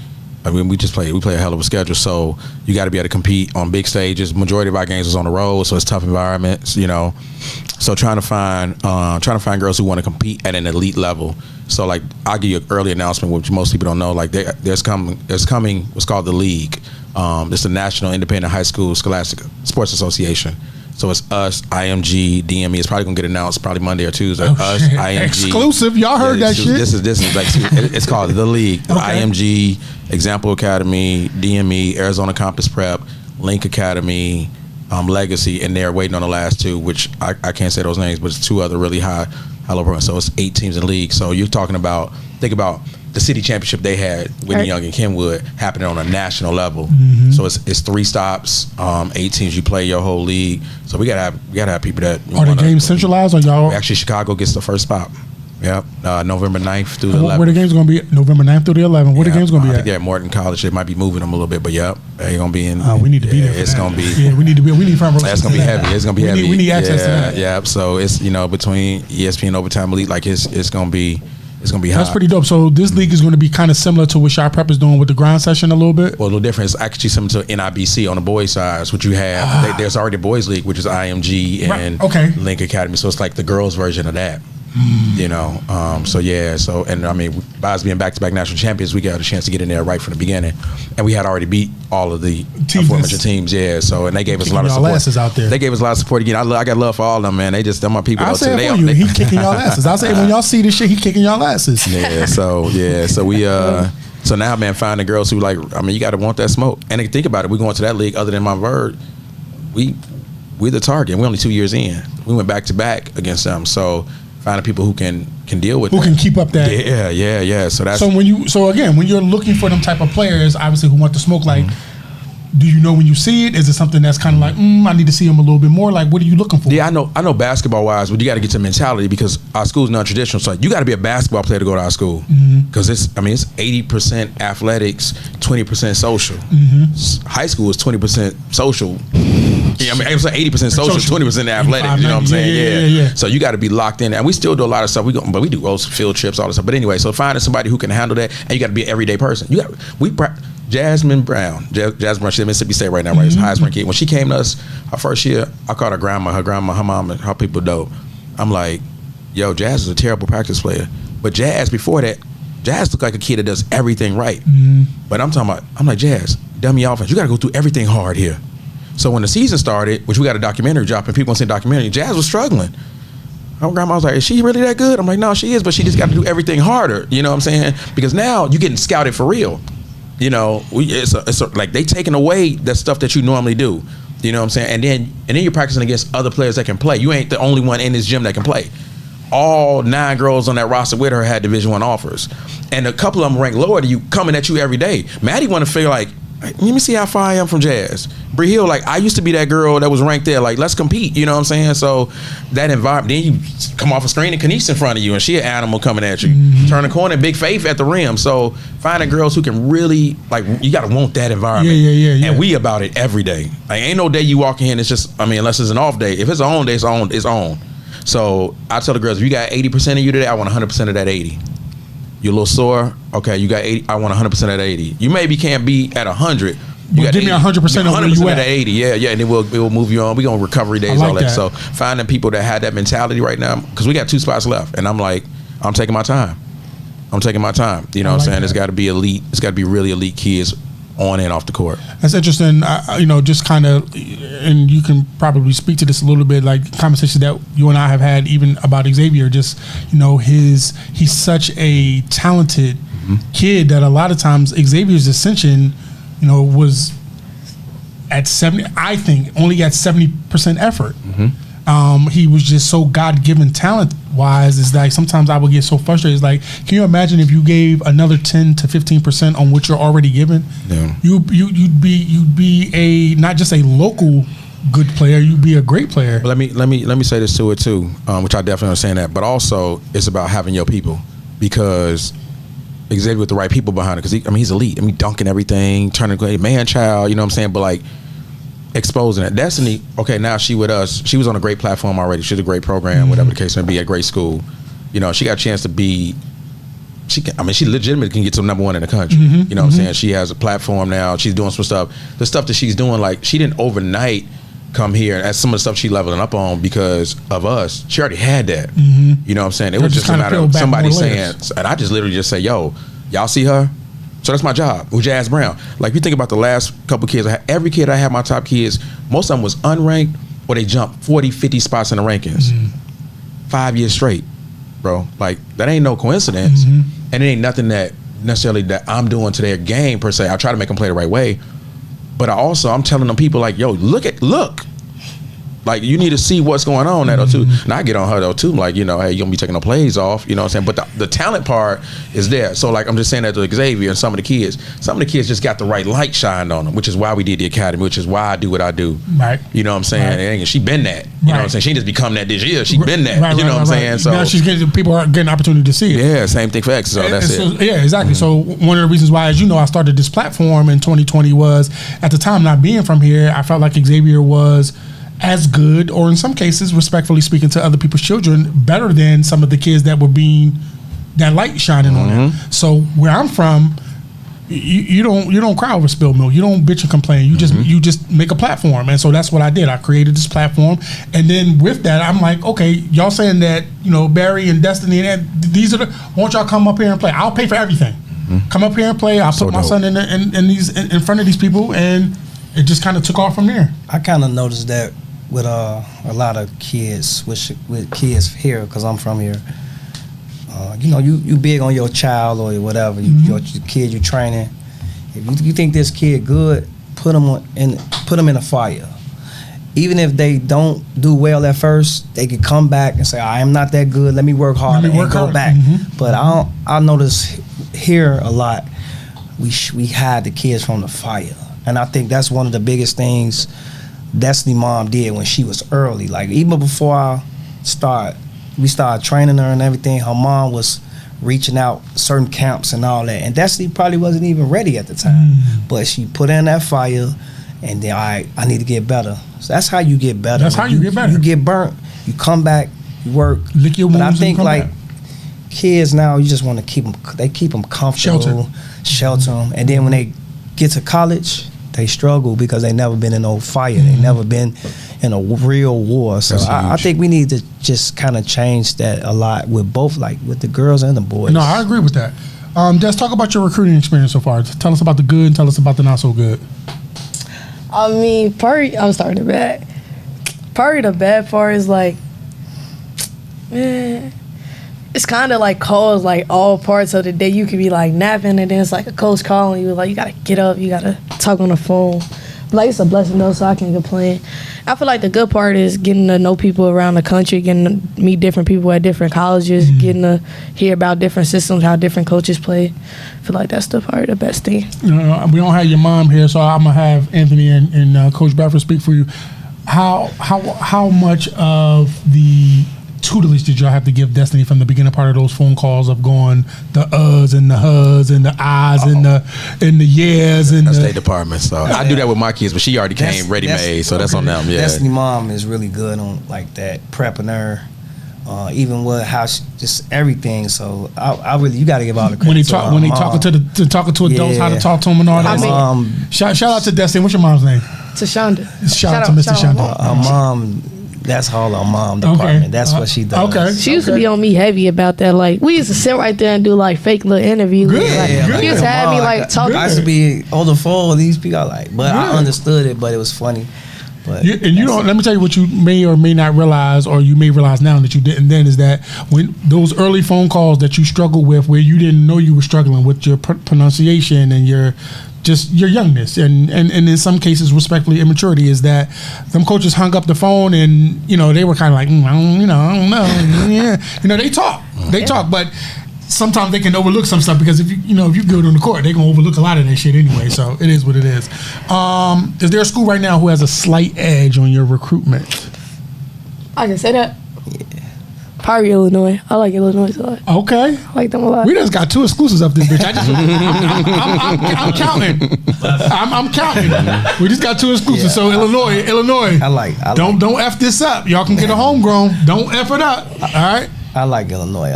I mean, we play a hell of a schedule. So you got to be able to compete on big stages. Majority of our games is on the road, so it's tough environments. So trying to find girls who want to compete at an elite level. So like I'll give you an early announcement, which most people don't know. Like there's coming what's called the league. It's the National Independent High School Scholastic Sports Association. So it's us, IMG, DME. It's probably gonna get announced probably Monday or Tuesday. Us, shit. IMG. Exclusive. Y'all heard that shit. This is like it's called the league. Okay. IMG, Example Academy, DME, Arizona Campus Prep, Link Academy, Legacy, and they're waiting on the last two, which I can't say those names, but it's two other really high level programs. So it's 8 teams in the league. So you're talking about think about the city championship they had, Whitney Young and Kenwood, happening on a national level. So it's 3 stops, 8 teams. You play your whole league. So we gotta have people that Are the games centralized or y'all? Actually, Chicago gets the first spot. Yep, November 9th through the 11th. Where the game's going to be? November 9th through the 11th. Where the game's going to be I at? think they're at Morton College. They might be moving them a little bit, but yep, they're going to be in. We need to be there. It's going to be. Yeah, we need to be. We need front row. That's going to be heavy. It's going to be heavy. We need access to that. Yeah, so it's between ESPN Overtime Elite, like it's going to be. It's going to be hot. That's pretty dope. So this league is going to be kind of similar to what Shy Prep is doing with the grind session a little bit? Well, a little different. It's actually similar to NIBC on the boys' side, which you have. There's already a boys' league, which is IMG and Link Academy. So it's like the girls' version of that. And I mean, by us being back-to-back national champions, we got a chance to get in there right from the beginning, and we had already beat all of the aforementioned teams. So and they gave us a lot of support. Asses out there. They gave us a lot of support again. I got love for all of them, man. They're my people. I'll say it for you. He kicking y'all asses. I'll say when y'all see this shit, he kicking y'all asses. So we so now, man, finding girls who you got to want that smoke. And think about it, we going to that league. Other than my word, we're the target. We're only 2 years in. We went back to back against them. So finding people who can deal with can keep up that. Yeah. So that's when you're looking for them type of players, obviously who want to smoke, like, do you know when you see it? Is it something that's kind of like, I need to see them a little bit more? Like, what are you looking for? Yeah, I know basketball wise, but you got to get to mentality because our school's non-traditional. So you got to be a basketball player to go to our school because it's 80% athletics, 20% social. High school is 20% social. Yeah, I mean, it's like 80% social, 20% athletic. You know what I'm saying? Yeah. So you got to be locked in, and we still do a lot of stuff. But we do field trips, all this stuff. But anyway, so finding somebody who can handle that, and you got to be an everyday person. Jasmine Brown, she's at Mississippi State right now, right? She's highest ranked kid. When she came to us, her first year, I called her grandma, her mom, and her people dope. I'm like, yo, Jazz is a terrible practice player. But Jazz, before that, Jazz looked like a kid that does everything right. But I'm like, Jazz, dummy offense, you got to go through everything hard here. So when the season started, which we got a documentary dropping, people want to see documentary, Jazz was struggling. My grandma was like, is she really that good? I'm like, no, she is, but she just got to do everything harder. You know what I'm saying? Because now you're getting scouted for real. You know, it's like they taking away that stuff that you normally do. You know what I'm saying? And then you're practicing against other players that can play. You ain't the only one in this gym that can play. All 9 girls on that roster with her had Division I offers. And a couple of them ranked lower than you, coming at you every day. Maddie want to feel like, let me see how far I am from Jazz. Bree Hill, like, I used to be that girl that was ranked there. Like, let's compete. You know what I'm saying? So that environment, then you come off a screen and Kanice in front of you, and she an animal coming at you. Turn the corner, Big Faith at the rim. So finding girls who can really, like, you got to want that environment. Yeah. And we about it every day. Like, ain't no day you walk in, it's just, unless it's an off day. If it's an on day, it's on. So I tell the girls, if you got 80% of you today, I want 100% of that 80. You're a little sore. Okay, you got 80. I want 100% of that 80. You maybe can't be at 100. You got give me 100% of where you at. That 80. Yeah, and then we'll move you on. We on recovery days, like all that. that. So finding people that had that mentality right now, because we got 2 spots left, and I'm like, I'm taking my time. You know what I'm saying? It's got to be elite. It's got to be really elite kids on and off the court. That's interesting. Just kind of, and you can probably speak to this a little bit, like conversations that you and I have had even about Xavier. Just, he's such a talented kid that a lot of times Xavier's ascension, was at 70. I think only at 70% effort. He was just so God-given talent-wise. Is like sometimes I would get so frustrated. It's like, can you imagine if you gave another 10 to 15% on what you're already given? Yeah. You'd be a not just a local good player. You'd be a great player. But let me say this to it too, which I definitely understand that. But also, it's about having your people, because Xavier with the right people behind it. Because he's elite. Dunking everything, turning a man child. You know what I'm saying? But like, exposing it. Destiny, okay, now she with us. She was on a great platform already. She's a great program, whatever the case may be, at great school. You know, she got a chance to be. She legitimately can get to number one in the country. You know what I'm saying? She has a platform now. She's doing some stuff. The stuff that she's doing, like, she didn't overnight come here, and that's some of the stuff she leveling up on because of us. She already had that. You know what I'm saying? It was just a matter of somebody saying, and I just literally just say, yo, y'all see her? So that's my job with Jazz Brown. Like, if you think about the last couple kids, every kid I had, my top kids, most of them was unranked or they jumped 40, 50 spots in the rankings. 5 years straight, bro. Like, that ain't no coincidence. And it ain't nothing that necessarily that I'm doing to their game per se. I try to make them play the right way. But I'm telling them people like, yo, look. Like, you need to see what's going on there, though, too. And I get on her, though, too. Like, you know, hey, you going to be taking the plays off. You know what I'm saying? But the talent part is there. So, like, I'm just saying that to Xavier and some of the kids. Some of the kids just got the right light shined on them, which is why we did the academy, which is why I do what I do. Right. You know what I'm saying? Right. And she been that. You know what I'm saying? She didn't just become that this year. She been that. Right, you know what I'm saying? So now she's getting, people are getting an opportunity to see it. Yeah, same thing for X. So that's it. Yeah, exactly. So one of the reasons why, as you know, I started this platform in 2020 was, at the time, not being from here, I felt like Xavier was as good, or in some cases, respectfully speaking to other people's children, better than some of the kids that were being that light shining on them. So where I'm from, you don't cry over spilled milk. You don't bitch and complain. You just make a platform. And so that's what I did. I created this platform, and then with that, I'm like, okay, y'all saying that, you know, Barry and Destiny and these are the, won't y'all come up here and play? I'll pay for everything. Come up here and play. I'll put my son in front of these people, and it just kind of took off from there. I kind of noticed that with a lot of kids, with kids here, because I'm from here. You know, you big on your child or whatever, your kid you training. If you think this kid good, put them in a fire. Even if they don't do well at first, they can come back and say, I am not that good. Let me work hard and go back. But I notice here a lot, we hide the kids from the fire. And I think that's one of the biggest things Destiny mom did when she was early. Like, even before we started training her and everything, her mom was reaching out certain camps and all that. And Destiny probably wasn't even ready at the time. But she put in that fire, and then, I need to get better. So that's how you get better. That's how you get better. You get burnt, you come back, you work. Lick your wounds. But I think, and like, back. Kids now, you just want to keep them comfortable, shelter them. And then when they get to college, they struggle because they never been in no fire. They never been in a real war. So I think we need to just kind of change that a lot with both, like with the girls and the boys. No, I agree with that. Des, talk about your recruiting experience so far. Tell us about the good and tell us about the not so good. I mean, I'm starting to bad. Part of the bad part is like, it's kind of like calls, like all parts of the day. You could be like napping, and then it's like a coach calling you, like you gotta get up, you gotta talk on the phone. Like, it's a blessing though, so I can't complain. I feel like the good part is getting to know people around the country, getting to meet different people at different colleges, getting to hear about different systems, how different coaches play. I feel like that's the part, the best thing. You know, we don't have your mom here, so I'm gonna have Anthony and Coach Bradford speak for you. How much of the tutelage did y'all have to give Destiny from the beginning part of those phone calls of going the uhs and the hus and the ahs and the yeahs and the the State Department. So I do that with my kids, but she already came ready made, so that's on them. Yeah. Destiny mom is really good on like that, prepping her, even with how just everything. So I really, you got to give all the credit when they talking to adults, how to talk to them and all that. Shout out to Destiny. What's your mom's name? Tashonda. Shout out to Mr. Shonda. Her mom. That's all our mom department. That's what she does. Okay. She used to be on me heavy about that. Like, we used to sit right there and do like fake little interviews. She used to have me like talking. I used to be on the phone with these people. But I understood it, but it was funny. But you don't. Let me tell you what you may or may not realize, or you may realize now that you didn't then, is that when those early phone calls that you struggled with, where you didn't know you were struggling with your pronunciation and your just your youngness and in some cases respectfully immaturity is that them coaches hung up the phone and they were kind of like I don't know yeah they talk but sometimes they can overlook some stuff because if you go on the court they're gonna overlook a lot of that shit anyway, so it is what it is. Is there a school right now who has a slight edge on your recruitment? I can say that. Probably Illinois. I like Illinois a lot. Okay. I like them a lot. We just got 2 exclusives up this bitch. I'm counting. I'm counting. We just got 2 exclusives. So Illinois. I like Don't F this up. Y'all can get a homegrown. Don't F it up. All right. I like Illinois.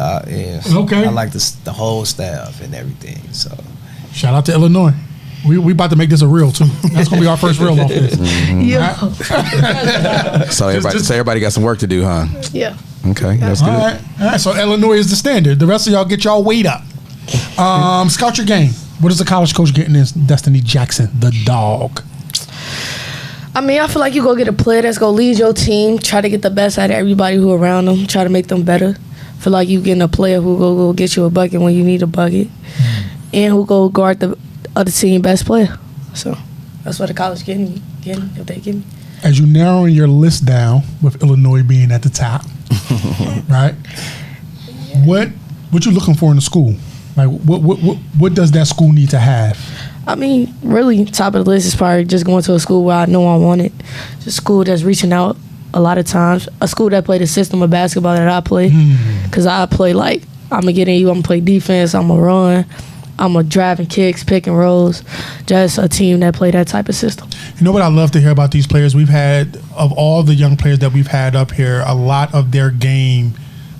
Okay. I like the whole staff and everything. So shout out to Illinois. We about to make this a reel too. That's gonna be our first reel off this. Yeah. So everybody got some work to do, huh? Yeah. Okay, that's good. All right. So Illinois is the standard. The rest of y'all get y'all weight up. Scout your game. What is the college coach getting in Destiny Jackson, the dog? I mean, I feel like you go get a player that's gonna lead your team, try to get the best out of everybody who around them, try to make them better. Feel like you getting a player who go get you a bucket when you need a bucket, and who go guard the other team best player. So that's what the college getting if they get me. As you narrowing your list down with Illinois being at the top, right? What you looking for in the school? Like what does that school need to have? I mean, really, top of the list is probably just going to a school where I know I want it. Just a school that's reaching out a lot of times. A school that play the system of basketball that I play. Because I play like, I'm going to get in you, I'm going to play defense, I'm going to run, I'm going to drive and kicks, pick and rolls. Just a team that play that type of system. You know what I love to hear about these players? We've had, of all the young players that we've had up here, a lot of their game,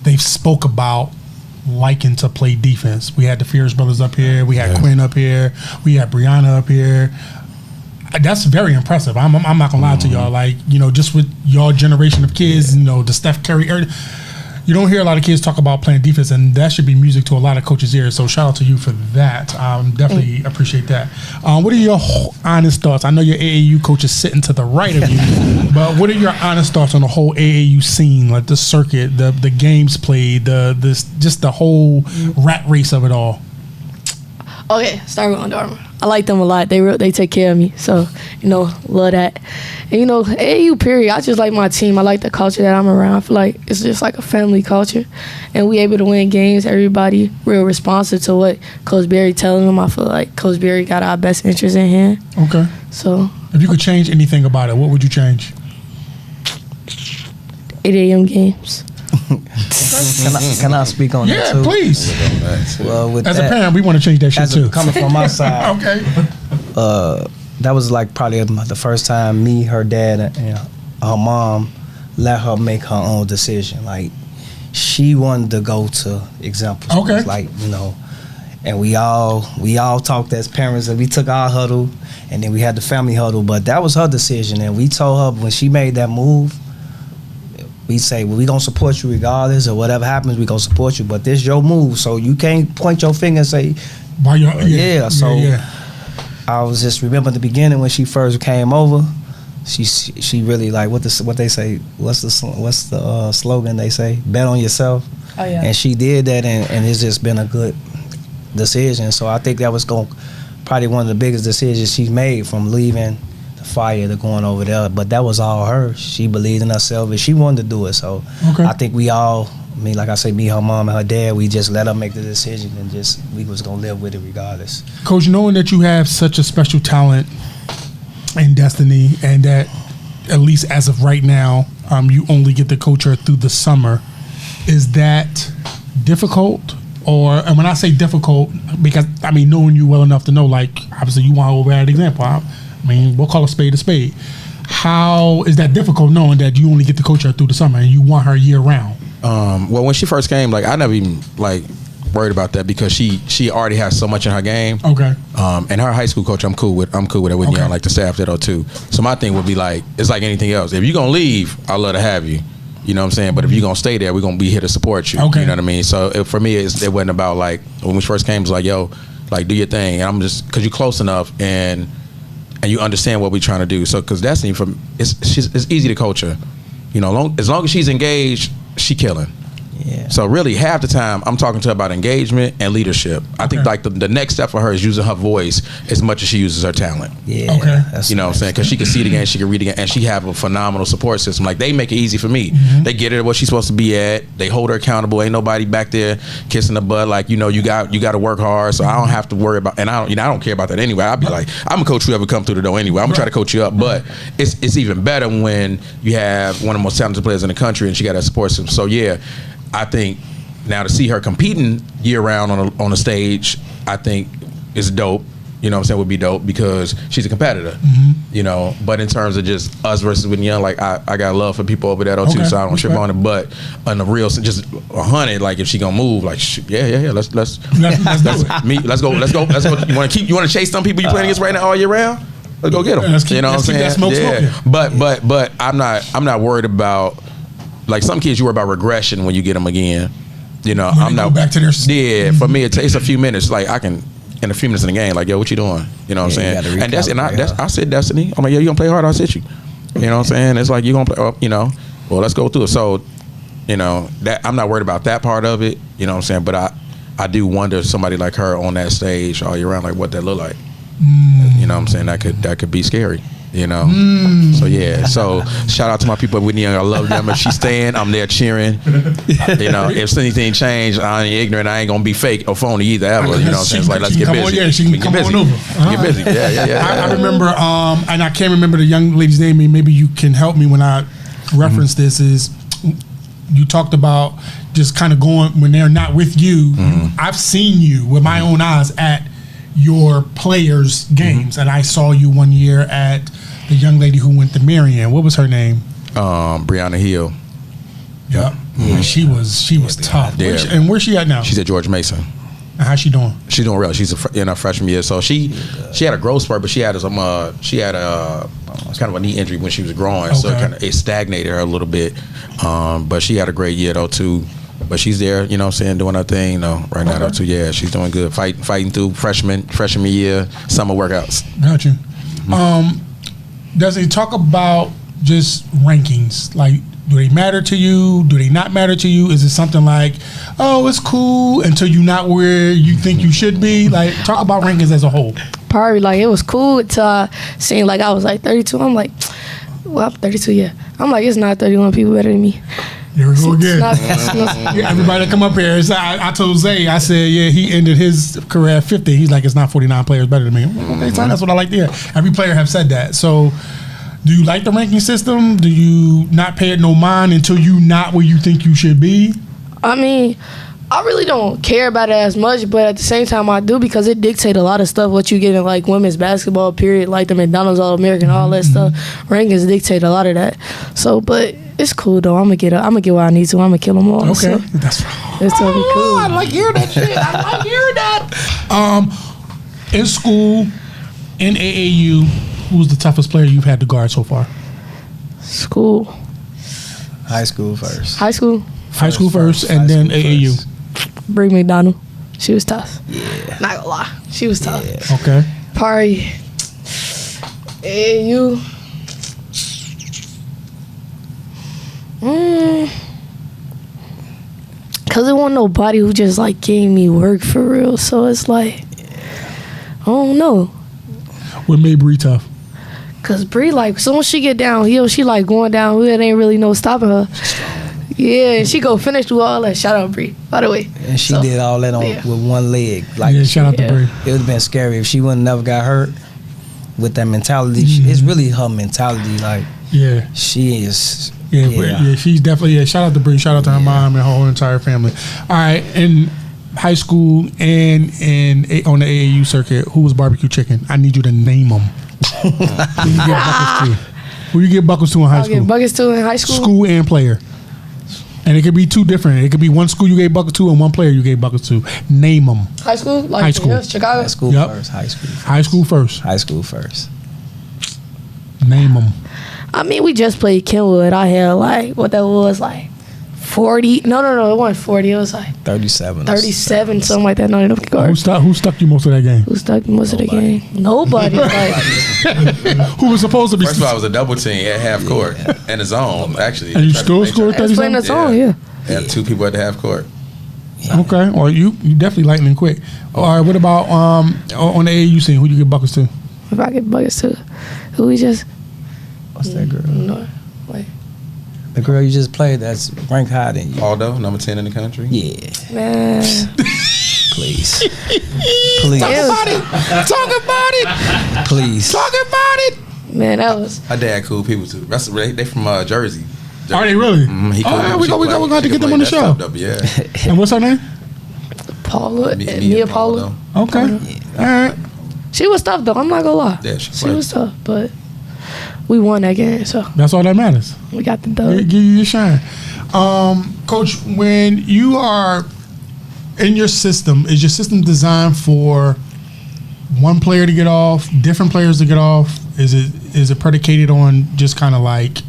they've spoke about liking to play defense. We had the Fierce brothers up here. We had Quinn up here. We had Brianna up here. That's very impressive. I'm not gonna lie to y'all. Like, just with your generation of kids, the Steph Curry era, you don't hear a lot of kids talk about playing defense, and that should be music to a lot of coaches' ears. So shout out to you for that. Definitely appreciate that. What are your honest thoughts? I know your AAU coach is sitting to the right of you, but what are your honest thoughts on the whole AAU scene, like the circuit, the games played, just the whole rat race of it all? Okay, start with Under Armour. I like them a lot. They take care of me, so love that. And AAU period. I just like my team. I like the culture that I'm around. I feel like it's just like a family culture, and we able to win games. Everybody real responsive to what Coach Berry telling them. I feel like Coach Berry got our best interest in hand. Okay. So if you could change anything about it, what would you change? 8 a.m. games. Can I speak on that too? Yeah, please. Well, as a parent, we want to change that shit too. Coming from my side, okay. That was like probably the first time me, her dad, and her mom let her make her own decision. Like, she wanted to go to example schools. Okay. Like, and we all talked as parents, and we took our huddle, and then we had the family huddle. But that was her decision, and we told her when she made that move, we say, well, we gonna support you regardless, or whatever happens, we gonna support you. But this your move, so you can't point your finger and say, I was just remember the beginning when she first came over. She really like what they say. What's the slogan they say? Bet on yourself. Oh yeah. And she did that, and it's just been a good decision. So I think that was probably one of the biggest decisions she's made, from leaving the fire to going over there. But that was all her. She believed in herself and she wanted to do it. So I think we all, like I say, me, her mom, and her dad, we just let her make the decision, and we was gonna live with it regardless. Coach, knowing that you have such a special talent in Destiny, and that at least as of right now, you only get to coach her through the summer, is that difficult? And when I say difficult, because knowing you well enough to know, like, obviously you want to override an example. We'll call a spade a spade. How is that difficult knowing that you only get to coach her through the summer and you want her year round? Well, when she first came, I never even worried about that, because she already has so much in her game. Okay. And her high school coach, I'm cool with it with you, like the staff did too. So my thing would be it's like anything else. If you're gonna leave, I'd love to have you. You know what I'm saying? But if you're gonna stay there, we're gonna be here to support you. Okay. You know what I mean? So for me, it wasn't about when we first came, it was like, yo, do your thing. And I'm just, because you're close enough and you understand what we're trying to do. So because Destiny, it's easy to coach her. As long as she's engaged, she killing. Yeah. So really, half the time I'm talking to her about engagement and leadership. I think like the next step for her is using her voice as much as she uses her talent. Yeah. Okay. That's You know what I'm saying? Because she can see the game, she can read the game, and she have a phenomenal support system. Like they make it easy for me. They get her what she's supposed to be at. They hold her accountable. Ain't nobody back there kissing the butt. Like you got to work hard. So I don't have to worry about. And I don't care about that anyway. I'll be like, I'm gonna coach whoever come through the door anyway. I'm gonna try to coach you up. But it's even better when you have one of the most talented players in the country and she got that support system. So yeah, I think. Now to see her competing year round on a stage, I think is dope. You know what I'm saying? Would be dope because she's a competitor. You know, but in terms of just us versus Whitney Young, like I got love for people over there though too, so I don't trip on it. But on the real, just 100, like if she gonna move, like yeah, let's Let's do it. let's go. You want to chase some people you playing against right now all year round? Let's go get them. You know what I'm saying? That smoke smoking. But I'm not worried about like some kids. You worry about regression when you get them again. You know, When I'm they not go back to their Yeah, for me, it takes a few minutes. Like I can, in a few minutes in the game, like yo, what you doing? You know what I'm saying? And I said Destiny. I'm like, yo, you gonna play hard? I'll sit you. You know what I'm saying? It's like you gonna play. You know, well, let's go through it. So, you know, that I'm not worried about that part of it. You know what I'm saying? But I do wonder somebody like her on that stage all year round, like what that look like. You know what I'm saying? That could be scary. You know, so yeah. So shout out to my people at Whitney Young. I love them. If she's staying, I'm there cheering. You know, if anything changed, I ain't ignorant. I ain't gonna be fake or phony either ever. You know what I'm saying? It's like let's get busy. Yeah, she can come on over. Get busy. Yeah. I remember, and I can't remember the young lady's name. Maybe you can help me when I reference this. Is you talked about just kind of going when they're not with you. I've seen you with my own eyes at your players' games, and I saw you one year at the young lady who went to Marion. What was her name? Brianna Hill. Yep. She was tough. Yeah. Where's she at now? She's at George Mason. And how's she doing? She's doing real. She's in her freshman year, so she had a growth spurt, but she had a kind of a knee injury when she was growing, so it stagnated her a little bit. But she had a great year though too. But she's there, you know what I'm saying, doing her thing though right now though too. Yeah, she's doing good. Fighting through freshman year, summer workouts. Got you. Does it talk about just rankings? Like, do they matter to you? Do they not matter to you? Is it something like, oh, it's cool until you're not where you think you should be? Like, talk about rankings as a whole. Probably like it was cool until I seen like I was like 32. I'm like, well, I'm 32, yeah. I'm like, it's not 31 people better than me. Here we go again. It's not, Yeah, everybody that come up here. I told Zay, I said, yeah, he ended his career at 50. He's like, it's not 49 players better than me. Okay, so that's what I like to hear. Every player have said that. So, do you like the ranking system? Do you not pay it no mind until you not where you think you should be? I mean, I really don't care about it as much, but at the same time I do because it dictates a lot of stuff, what you get in like women's basketball period, like the McDonald's All-American, all that stuff. Rankings dictate a lot of that. So, but it's cool though. I'm gonna get what I need to. I'm gonna kill them all. Okay, so that's it's gonna be cool. I like hearing that shit. I like hearing that. In school, in AAU, who's the toughest player you've had to guard so far? School. High school first. High school. High school first, and then AAU. First. Bree McDonald. She was tough. Yeah. Not gonna lie. She was tough. Yeah. Okay. Probably AAU. Cause there wasn't nobody who just like gave me work for real. So it's like, I don't know. What made Bree tough? Cause Bree like, as soon as she get downhill, she like going downhill. It ain't really no stopping her. Yeah, and she go finish through all that. Shout out Bree, by the way. And she did all that with one leg. Like, Yeah, shout out to Bree. it would have been scary if she wouldn't never got hurt with that mentality. It's really her mentality. Like, Yeah. she is. Yeah, she's definitely, shout out to Bree, shout out to her mom and her whole entire family. All right, in high school and on the AAU circuit, who was barbecue chicken? I need you to name them. Who you get buckets to? Who you get buckets to in high I'll school? get buckets too in high school. School and player. And it could be two different. It could be one school you gave buckets to and one player you gave buckets to. Name them. High school? Like High school. Chicago? High school Yep. first. High school. High school first. High school first. Name them. I mean, we just played Kenwood. I had like, what that was, like 40. No, it wasn't 40. It was like 37. 37, something like that. No, Who stuck you most of that game? Who stuck most of the game? Nobody. Like, Who was supposed to be? First of all, it was a double team at half court and a zone, actually. And you still scored I was playing 37? the song, yeah. have 2 people at the half court. Okay, or you definitely lightning quick. All right, what about on the AAU scene? Who you get buckets to? If I get buckets to, who we just? What's that girl? No, wait. The girl you just played that's ranked higher than you. Aldo, number 10 in the country. Yeah. Man, Please. Please. Talk about it. Please. Talk about it. man, that was. My dad cool people too. They from Jersey. Are they really? He cool. Oh, She we play- got to she get them play on the that show. stuff, yeah. And what's her name? Paula, Mia Mia Paula. Okay. All right. She was tough though. I'm not gonna lie. Yeah, she was tough, but we won that game, so That's all that matters. we got the dub. Give you your shine. Coach, when you are in your system, is your system designed for one player to get off, different players to get off? Is it predicated on just kind of like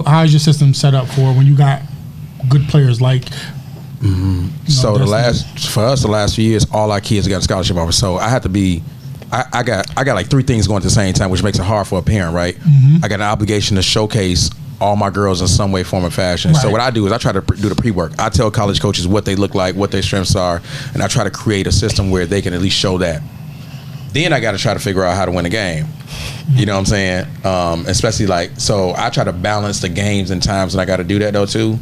how is your system set up for when you got good players like? So the last few years, all our kids got a scholarship offer. So I had to be, I got like 3 things going at the same time, which makes it hard for a parent, right? I got an obligation to showcase all my girls in some way, form, or fashion. Right. So what I do is I try to do the pre-work. I tell college coaches what they look like, what their strengths are, and I try to create a system where they can at least show that. Then I got to try to figure out how to win a game. You know what I'm saying? Especially so I try to balance the games and times, and I got to do that though too.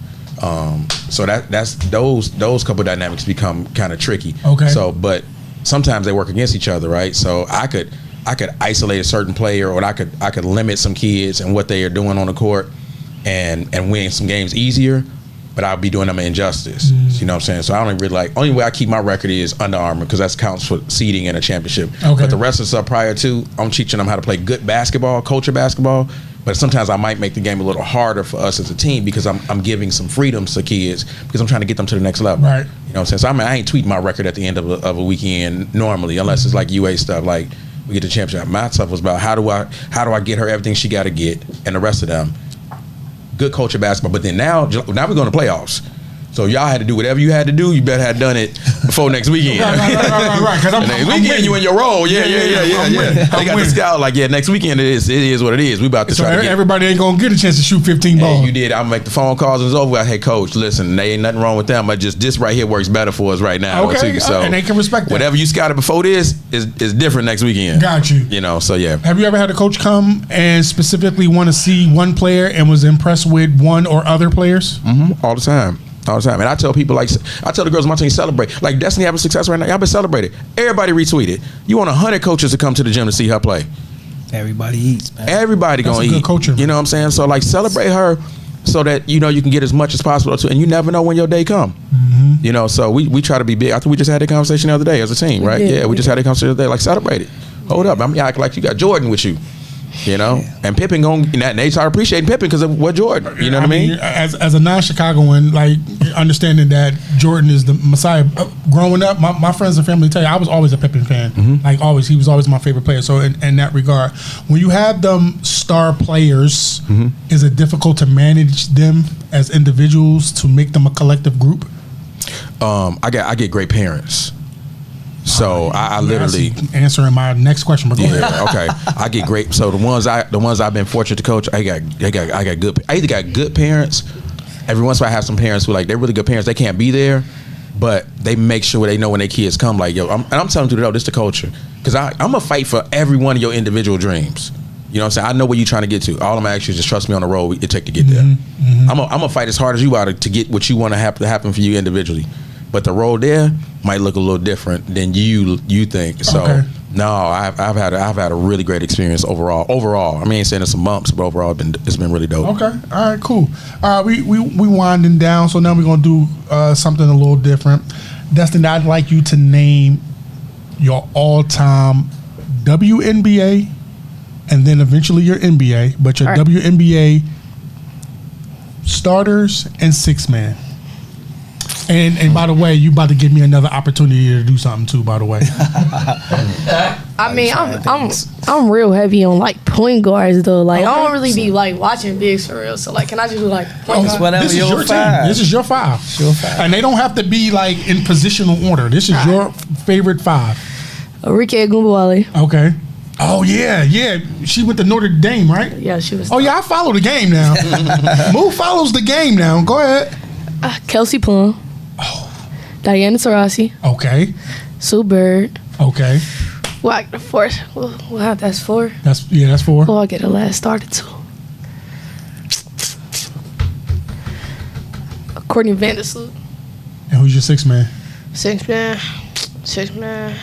So that's those couple dynamics become kind of tricky. Okay. So, but sometimes they work against each other, right? So I could isolate a certain player, or I could limit some kids and what they are doing on the court, and win some games easier. But I'll be doing them an injustice. You know what I'm saying? So I don't really only way I keep my record is Under Armour, because that counts for seeding in a championship. Okay. But the rest of the stuff prior to, I'm teaching them how to play good basketball, culture basketball. But sometimes I might make the game a little harder for us as a team, because I'm giving some freedoms to kids, because I'm trying to get them to the next level. Right. You know what I'm saying? So I ain't tweeting my record at the end of a weekend normally, unless it's like UA stuff, like we get the championship. My stuff was about how do I get her everything she got to get, and the rest of them good culture basketball. But then now we're going to playoffs. So y'all had to do whatever you had to do. You better have done it before next weekend. Right. Because Next weekend you in your role. Yeah. They got the scout like, next weekend it is what it is. We about to so try to get. everybody ain't gonna get a chance to shoot 15 balls. Hey, you did. I'm make the phone calls and it's over. Hey, coach, listen, there ain't nothing wrong with them. But just this right here works better for us right now. Okay, too. So and they can respect that. Whatever you scouted before this is different next weekend. Got you. You know. So yeah. Have you ever had a coach come and specifically want to see one player and was impressed with one or other players? All the time. And I tell people, I tell the girls on my team, celebrate. Like Destiny having success right now, y'all been celebrated. Everybody retweeted. You want 100 coaches to come to the gym to see her play. Everybody eats, man. Everybody That's gonna a good eat. culture, man. You know what I'm saying? So celebrate her, so that you can get as much as possible too. And you never know when your day come. You know, so we try to be big. I think we just had that conversation the other day as a team, right? did. Yeah, we just had that conversation the other day. Like, celebrate it. Hold up. I'm acting like you got Jordan with you. You know, and Pippen they start appreciating Pippen because of what Jordan. You know what I mean? As a non-Chicagoan, like understanding that Jordan is the Messiah. Growing up, my friends and family tell you I was always a Pippen fan. Like always, he was always my favorite player. So in that regard, when you have them star players, is it difficult to manage them as individuals to make them a collective group? I get great parents. So I literally answering my next question. But go ahead. yeah, okay. I get great. So the ones I've been fortunate to coach, I got good. I either got good parents. Every once in a while, I have some parents who they're really good parents. They can't be there, but they make sure they know when their kids come. Like I'm telling you, this is the culture, because I'm gonna fight for every one of your individual dreams. You know what I'm saying? I know where you're trying to get to. All I'm asking is just trust me on the road it take to get there. I'm gonna fight as hard as you are to get what you want to happen for you individually. But the road there might look a little different than you think. So no, I've had a really great experience overall. I mean, I ain't saying there's some bumps, but overall it's been really dope. Okay, all right, cool. We winding down, so now we're gonna do something a little different. Destin, I'd like you to name your all-time WNBA, and then eventually your NBA, but your WNBA starters and six-man. And by the way, you about to give me another opportunity to do something too. By the way, I mean, I'm real heavy on point guards though. Like I don't really be watching bigs for real. So can I just do point guard? Whatever. This is your team. This is your five. And they don't have to be in positional order. This is your favorite five. Arike Ogunbowale. Okay. Oh yeah. She went to Notre Dame, right? Yeah, she was. Oh yeah, I follow the game now. Mo follows the game now. Go ahead. Kelsey Plum. Diana Taurasi. Okay. Sue Bird. Okay. Well, the fourth. Wow, that's 4. That's 4. Oh, I get a last started too. Courtney Vandersloot. And who's your 6th man? 6 man. 6 man.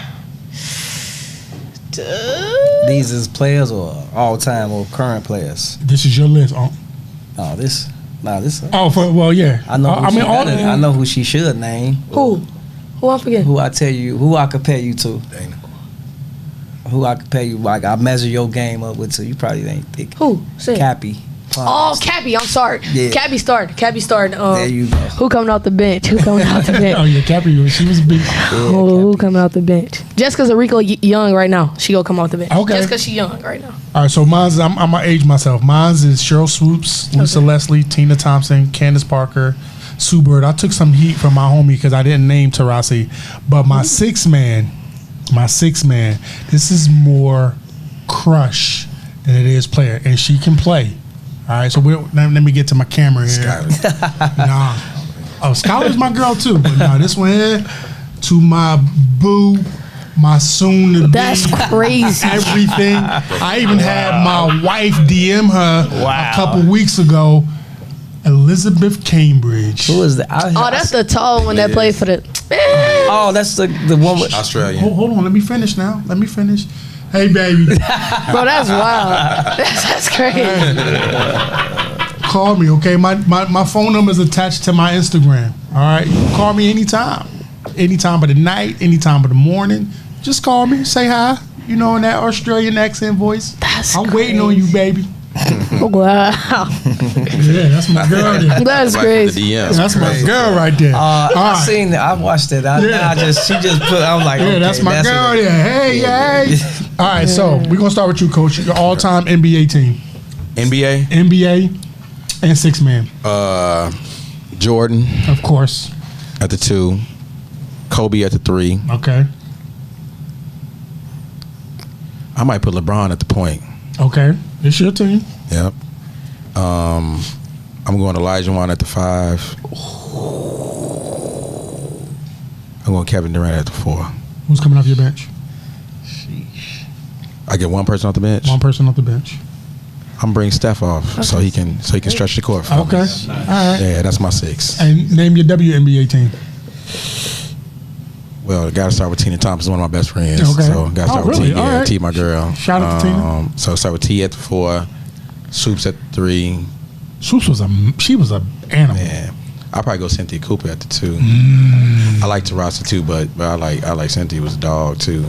These is players or all time or current players? This is your list. Oh, this. Yeah. I know. I all. know who she should name. Who? Who I forget? Who I tell you? Who I compare you to? Dana. Who I compare you? Like I measure your game up with. So you probably ain't think. Who? Say it. Cappy. Oh, Cappy. I'm sorry. Yeah. Cappy started. There you go. Who coming out the bench? Who coming out the bench? Oh yeah, Cappy. She was big. Who coming out the bench? Jessica's Rico young right now. She gonna come out the bench. Okay. Just because she young right now. All right, so mine's I'm gonna age myself. Mine's is Cheryl Swoops, Lisa Leslie, Tina Thompson, Candace Parker, Sue Bird. I took some heat from my homie because I didn't name Taurasi, but my 6th man, this is more crush than it is player, and she can play. All right, so let me get to my camera here. Nah, Skylar's my girl too, but no, this one here to my boo. My soon to be That's crazy. everything. I even had my wife DM her a couple weeks ago. Elizabeth Cambridge. Who is that? Oh, that's the tall one that played for the. Oh, that's the one with. Australian. Hold on, let me finish now. Hey, baby. Bro, that's wild. That's crazy. Call me, okay? My phone number is attached to my Instagram. All right, you can call me anytime of the night, anytime of the morning. Just call me, say hi. You know, in that Australian accent voice. I'm waiting on you, baby. Wow. Yeah, that's my girl there. That's crazy. The DMs. That's my girl right there. I seen it. I watched it. She just put. I'm like, Yeah, okay, that's my girl there. Hey. All right, so we're going to start with you, Coach. Your all-time NBA team. NBA and 6 man. Jordan Of course. at the 2. Kobe at the 3. Okay. I might put LeBron at the point. Okay. It's your team. Yep. I'm going Olajuwon at the 5. I'm going Kevin Durant at the 4. Who's coming off your bench? I get one person off the bench. One person off the bench. I'm bringing Steph off so he can stretch the court for me. Okay. All right. Yeah, that's my 6. And name your WNBA team. Well, got to start with Tina Thompson, one of my best friends. Okay. So got to start with really? T. Yeah, All right. T, my girl. Shout out to Tina. So start with T at the 4, Swoops at the 3. Swoops was an animal. Yeah, I'll probably go Cynthia Cooper at the 2. I like Taurasi too, but I like Cynthia was a dog too.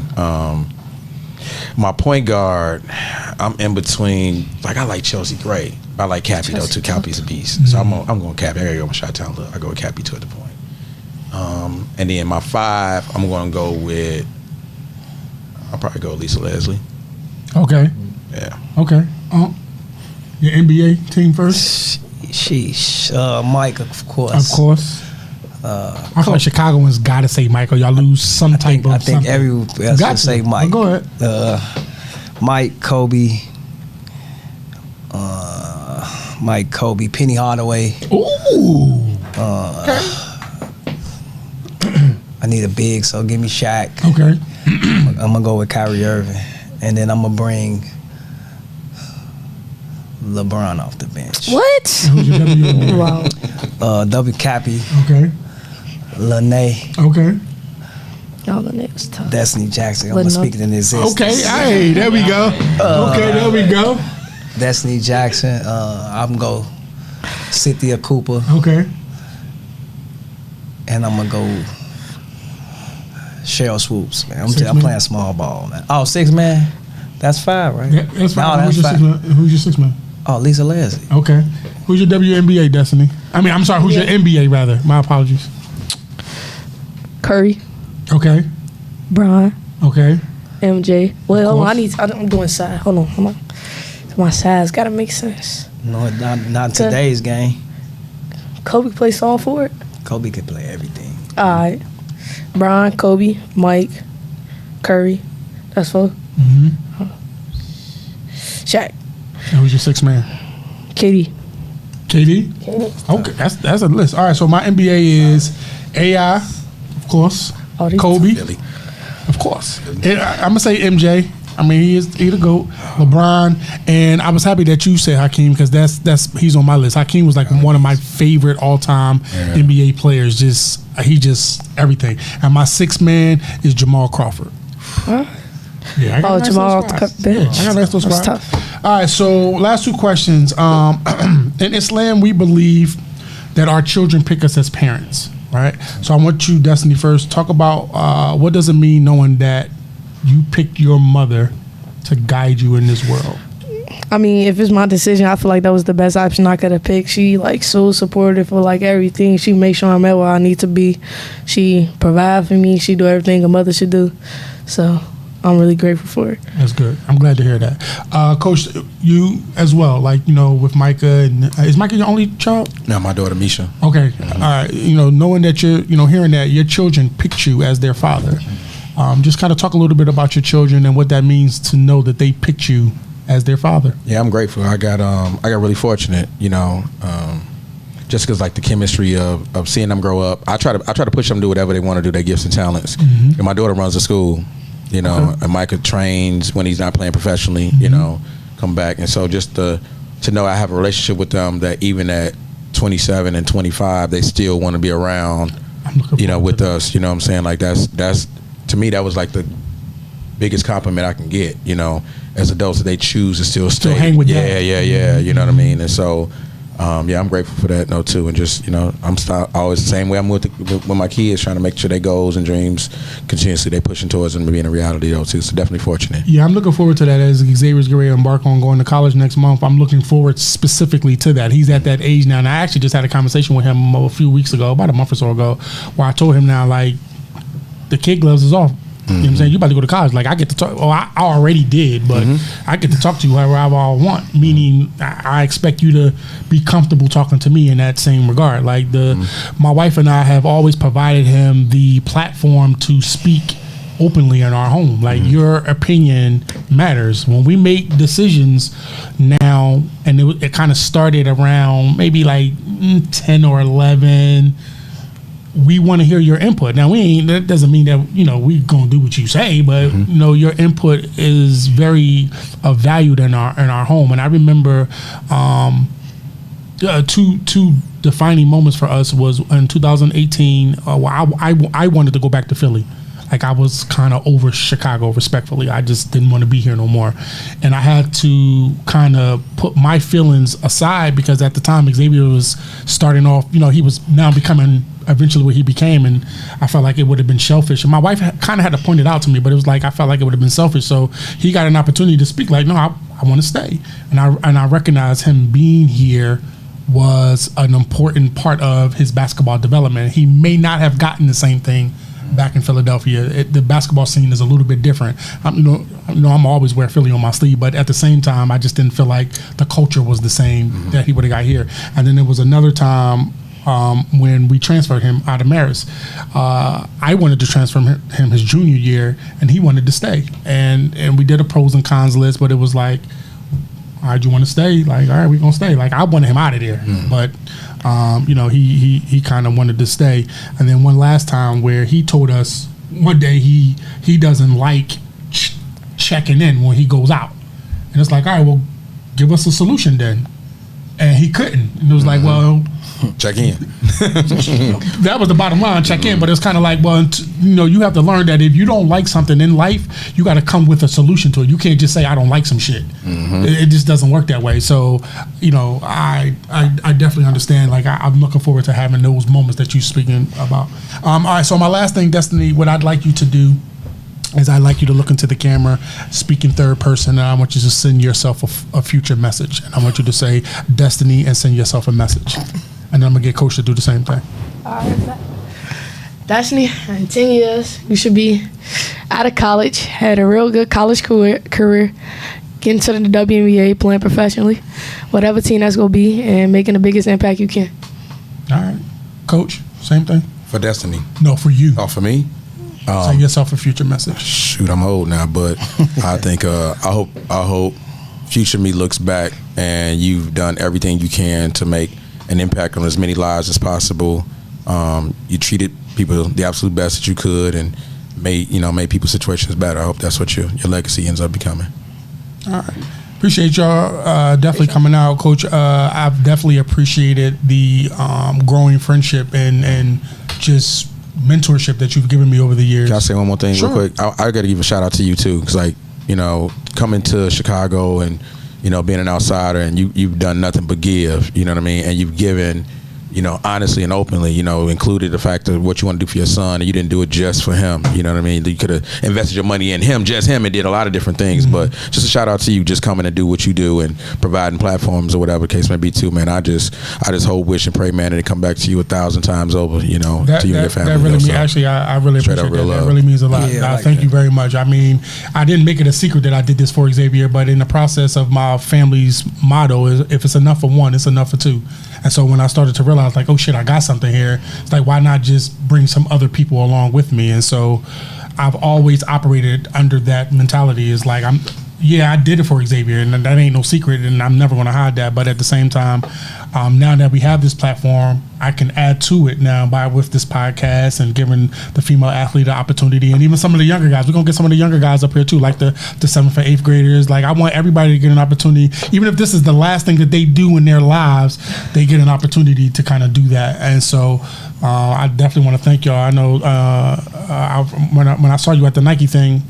My point guard, I'm in between. Like I like Chelsea Gray. I like Cappy though too. Cappy's a beast. So I'm going Cappy. I gotta go with Chi-Town look. I go with Cappy 2 at the point. And then my 5, I'm going to go with. I'll probably go with Lisa Leslie. Okay. Yeah. Okay. Your NBA team first? Sheesh. Mike, of course. Of course. I feel like Chicagoans got to say Michael. Y'all lose some type of I think something. everyone else Got would to. say Mike. Well, go ahead. Mike, Kobe. Mike, Kobe, Penny Hardaway. Ooh. I need a big, so give me Shaq. Okay. I'm gonna go with Kyrie Irving, and then I'm gonna bring LeBron off the bench. What? Who's your WNBA? Wow. W. Cappy, Okay. Lene, Okay. Y'all the next time. Destiny Jackson. I'm But gonna no- speak it in existence. Okay. Hey, there we go. Okay, there we go. Destiny Jackson. I'm gonna go Cynthia Cooper, Okay. and I'm gonna go Cheryl Swoops. Man, Six I'm man? playing small ball, man. Oh, 6 man. That's 5, right? Yeah, that's fine. No, Who's your that's 6 5. man? Who's your 6 man? Oh, Lisa Leslie. Okay. Who's your WNBA, Destiny? I'm sorry, who's your NBA, rather? My apologies. Curry, Okay. Brian, Okay. MJ. Well, hold on, course. I'm doing size. Hold on. My size gotta make sense. No, not in today's game. Kobe plays small forward. Kobe could play everything. All right. Brian, Kobe, Mike, Curry. That's 4. Mm-hmm. Shaq, And who's your 6 man? Katie. KD? Okay, that's a list. All right, so my NBA is AI, of course. Kobe, Philly. of course. I'm gonna say MJ. I mean, he's the GOAT. LeBron, and I was happy that you said Hakeem because he's on my list. Hakeem was like one of my favorite all-time NBA players. He just everything. And my sixth man is Jamal Crawford. Huh? Yeah, I got nice Jamal off the bench. I got nice little That's squad. tough. All right, so last two questions. In Islam, we believe that our children pick us as parents, right? So I want you, Destiny, first talk about what does it mean knowing that you picked your mother to guide you in this world? I mean, if it's my decision, I feel like that was the best option I could have picked. She like so supportive for like everything. She makes sure I'm at where I need to be. She provide for me. She do everything a mother should do. So I'm really grateful for it. That's good. I'm glad to hear that. Coach, you as well, like, with Micah. And is Micah your only child? No, my daughter Misha. Okay. All right. Knowing that hearing that your children picked you as their father. Just kind of talk a little bit about your children and what that means to know that they picked you as their father. Yeah, I'm grateful. I got really fortunate, just because like the chemistry of seeing them grow up. I try to push them to do whatever they want to do, their gifts and talents. Mm-hmm. And my daughter runs the school, and Micah trains when he's not playing professionally, come back. And so just to know I have a relationship with them that even at 27 and 25, they still want to be around, with us. You know what I'm saying? Like that's to me, that was like the biggest compliment I can get, as adults, that they choose to still stay. Hang with Yeah. You know what I mean? And so, I'm grateful for that, too. And just, I'm always the same way I'm with my kids, trying to make sure their goals and dreams continuously they pushing towards them to being a reality, though, too. So definitely fortunate. Yeah, I'm looking forward to that as Xavier's going to embark on going to college next month. I'm looking forward specifically to that. He's at that age now. And I actually just had a conversation with him a few weeks ago, about a month or so ago, where I told him now, like, the kid gloves is off. You know what I'm saying? You about to go to college. Like, I get to talk. Well, I already did, but I get to talk to you however I want. Meaning, I expect you to be comfortable talking to me in that same regard. Like, my wife and I have always provided him the platform to speak openly in our home. Like, your opinion matters. When we make decisions now, and it kind of started around maybe like 10 or 11. We want to hear your input. Now, that doesn't mean that, we going to do what you say, but, your input is very valued in our home. And I remember two defining moments for us was in 2018. I wanted to go back to Philly. Like, I was kind of over Chicago, respectfully. I just didn't want to be here no more. And I had to kind of put my feelings aside because at the time Xavier was starting off, he was now becoming eventually what he became. And I felt like it would have been selfish. And my wife kind of had to point it out to me, but it was like, I felt like it would have been selfish. So he got an opportunity to speak like, no, I want to stay. And I recognized him being here was an important part of his basketball development. He may not have gotten the same thing back in Philadelphia. The basketball scene is a little bit different. I'm always wear Philly on my sleeve, but at the same time, I just didn't feel like the culture was the same that he would have got here. And then there was another time when we transferred him out of Marist. I wanted to transfer him his junior year, and he wanted to stay. And we did a pros and cons list, but it was like, all right, you want to stay? Like, all right, we're going to stay. Like, I wanted him out of there. But, he kind of wanted to stay. And then one last time where he told us one day he doesn't like checking in when he goes out. And it's like, all right, well, give us a solution then. And he couldn't. And it was like, well, check in. That was the bottom line, check in. But it's kind of like, well, you have to learn that if you don't like something in life, you got to come with a solution to it. You can't just say, I don't like some shit. It just doesn't work that way. So, I definitely understand. Like, I'm looking forward to having those moments that you're speaking about. All right, so my last thing, Destiny, what I'd like you to do is I'd like you to look into the camera, speak in third person, and I want you to send yourself a future message. And I want you to say Destiny and send yourself a message. And then I'm going to get Coach to do the same thing. All right. Destiny, in 10 years, you should be out of college, had a real good college career, getting to the WNBA, playing professionally, whatever team that's going to be, and making the biggest impact you can. All right. Coach, same thing? For Destiny? No, for you. Oh, for me? Send yourself a future message. Shoot, I'm old now, but I think I hope future me looks back and you've done everything you can to make an impact on as many lives as possible. You treated people the absolute best that you could, and made people's situations better. I hope that's what your legacy ends up becoming. All right. Appreciate y'all definitely coming out, Coach. I've definitely appreciated the growing friendship and just mentorship that you've given me over the years. Can I say one more thing Sure. real quick? I got to give a shout out to you too, because coming to Chicago and being an outsider, and you've done nothing but give. You know what I mean? And you've given. Honestly and openly, included the fact of what you want to do for your son, and you didn't do it just for him. You know what I mean? You could have invested your money in him, just him, and did a lot of different things. Mm-hmm. But just a shout out to you, just coming and do what you do and providing platforms or whatever the case may be too, man. I just hope, wish, and pray, man, that it come back to you 1,000 times over. To you and your family. That really means, actually, I really appreciate that. That really means a lot. Yeah, thank you very much. I mean, I didn't make it a secret that I did this for Xavier, but in the process of my family's motto is, if it's enough for one, it's enough for two. And so when I started to realize, like, oh shit, I got something here, it's like, why not just bring some other people along with me? And so I've always operated under that mentality. Is like, I did it for Xavier, and that ain't no secret, and I'm never going to hide that. But at the same time, now that we have this platform, I can add to it now with this podcast and giving the female athlete an opportunity, and even some of the younger guys. We're going to get some of the younger guys up here too, like the 7th and 8th graders. Like, I want everybody to get an opportunity, even if this is the last thing that they do in their lives, they get an opportunity to kind of do that. And so I definitely want to thank y'all. I know when I saw you at the Nike thing,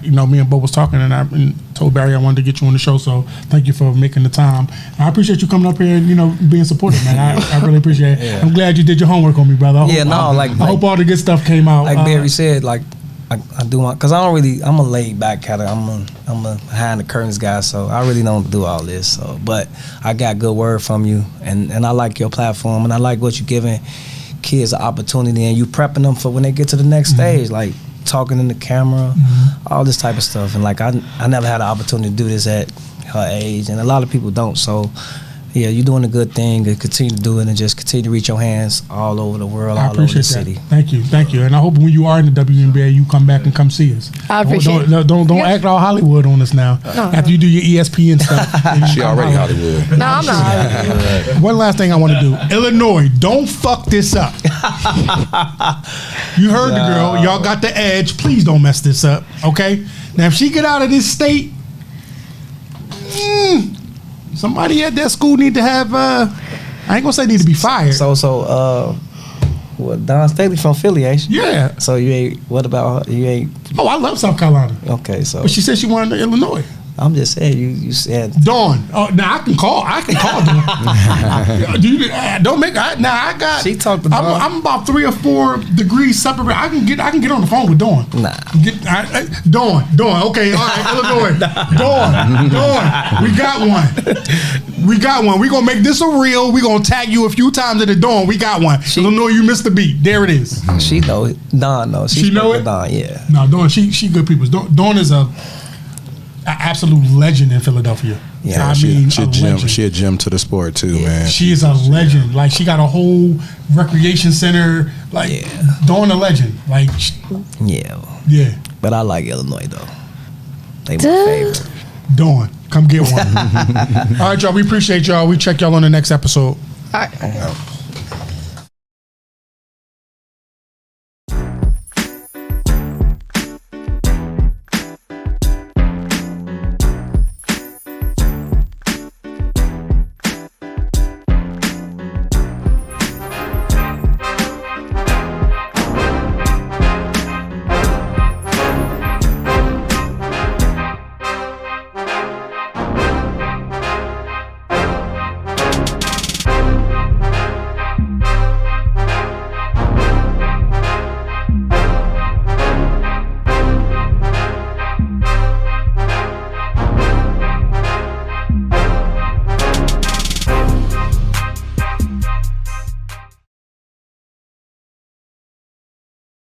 me and Bo was talking, and I told Barry I wanted to get you on the show. So thank you for making the time. And I appreciate you coming up here and being supportive, man. I really appreciate it. Yeah. I'm glad you did your homework on me, brother. I hope all the good stuff came out. Like Barry said, like I do want, because I'm a laid back kind of, I'm a behind the curtains guy, so I really don't do all this. So, but I got good word from you, and I like your platform, and I like what you're giving kids an opportunity, and you prepping them for when they get to the next stage, like talking in the camera, all this type of stuff. And like I never had an opportunity to do this at her age, and a lot of people don't. So yeah, you're doing a good thing, and continue to do it, and just continue to reach your hands all over the world, all over the city. Thank you. And I hope when you are in the WNBA, you come back and come see us. I appreciate it. Don't act all Hollywood on us now. No, after you do your ESPN stuff. She already Hollywood. No, I'm not Hollywood. One last thing I want to do. Illinois, don't fuck this up. You heard the girl. Y'all got the edge. Please don't mess this up, okay? Now, if she get out of this state, somebody at that school need to have, I ain't gonna say need to be fired. So, Don Staley from Philly, ain't she? Yeah. So what about her? You ain't? Oh, I love South Carolina. Okay, so. But she said she wanted to Illinois. I'm just saying, you said. Dawn. Oh, now I can call Dawn. Don't make, I got. She talked to Dawn. I'm about 3 or 4 degrees separate. I can get on the phone with Dawn. Nah. Dawn. Okay, all right, Illinois. Dawn. We got one. We're going to make this a reel. We're going to tag you a few times at the Dawn. We got one. Illinois, you missed the beat. There it is. She know it. Dawn knows. She know it? Dawn, yeah. No, Dawn, she good people. Dawn is an absolute legend in Philadelphia. Yeah, she a gem to the sport too, man. She is a legend. Like, she got a whole recreation center. Like, Dawn a legend. Like, yeah. But I like Illinois though. They my favorite. Dawn, come get one. All right, y'all. We appreciate y'all. We check y'all on the next episode. All right.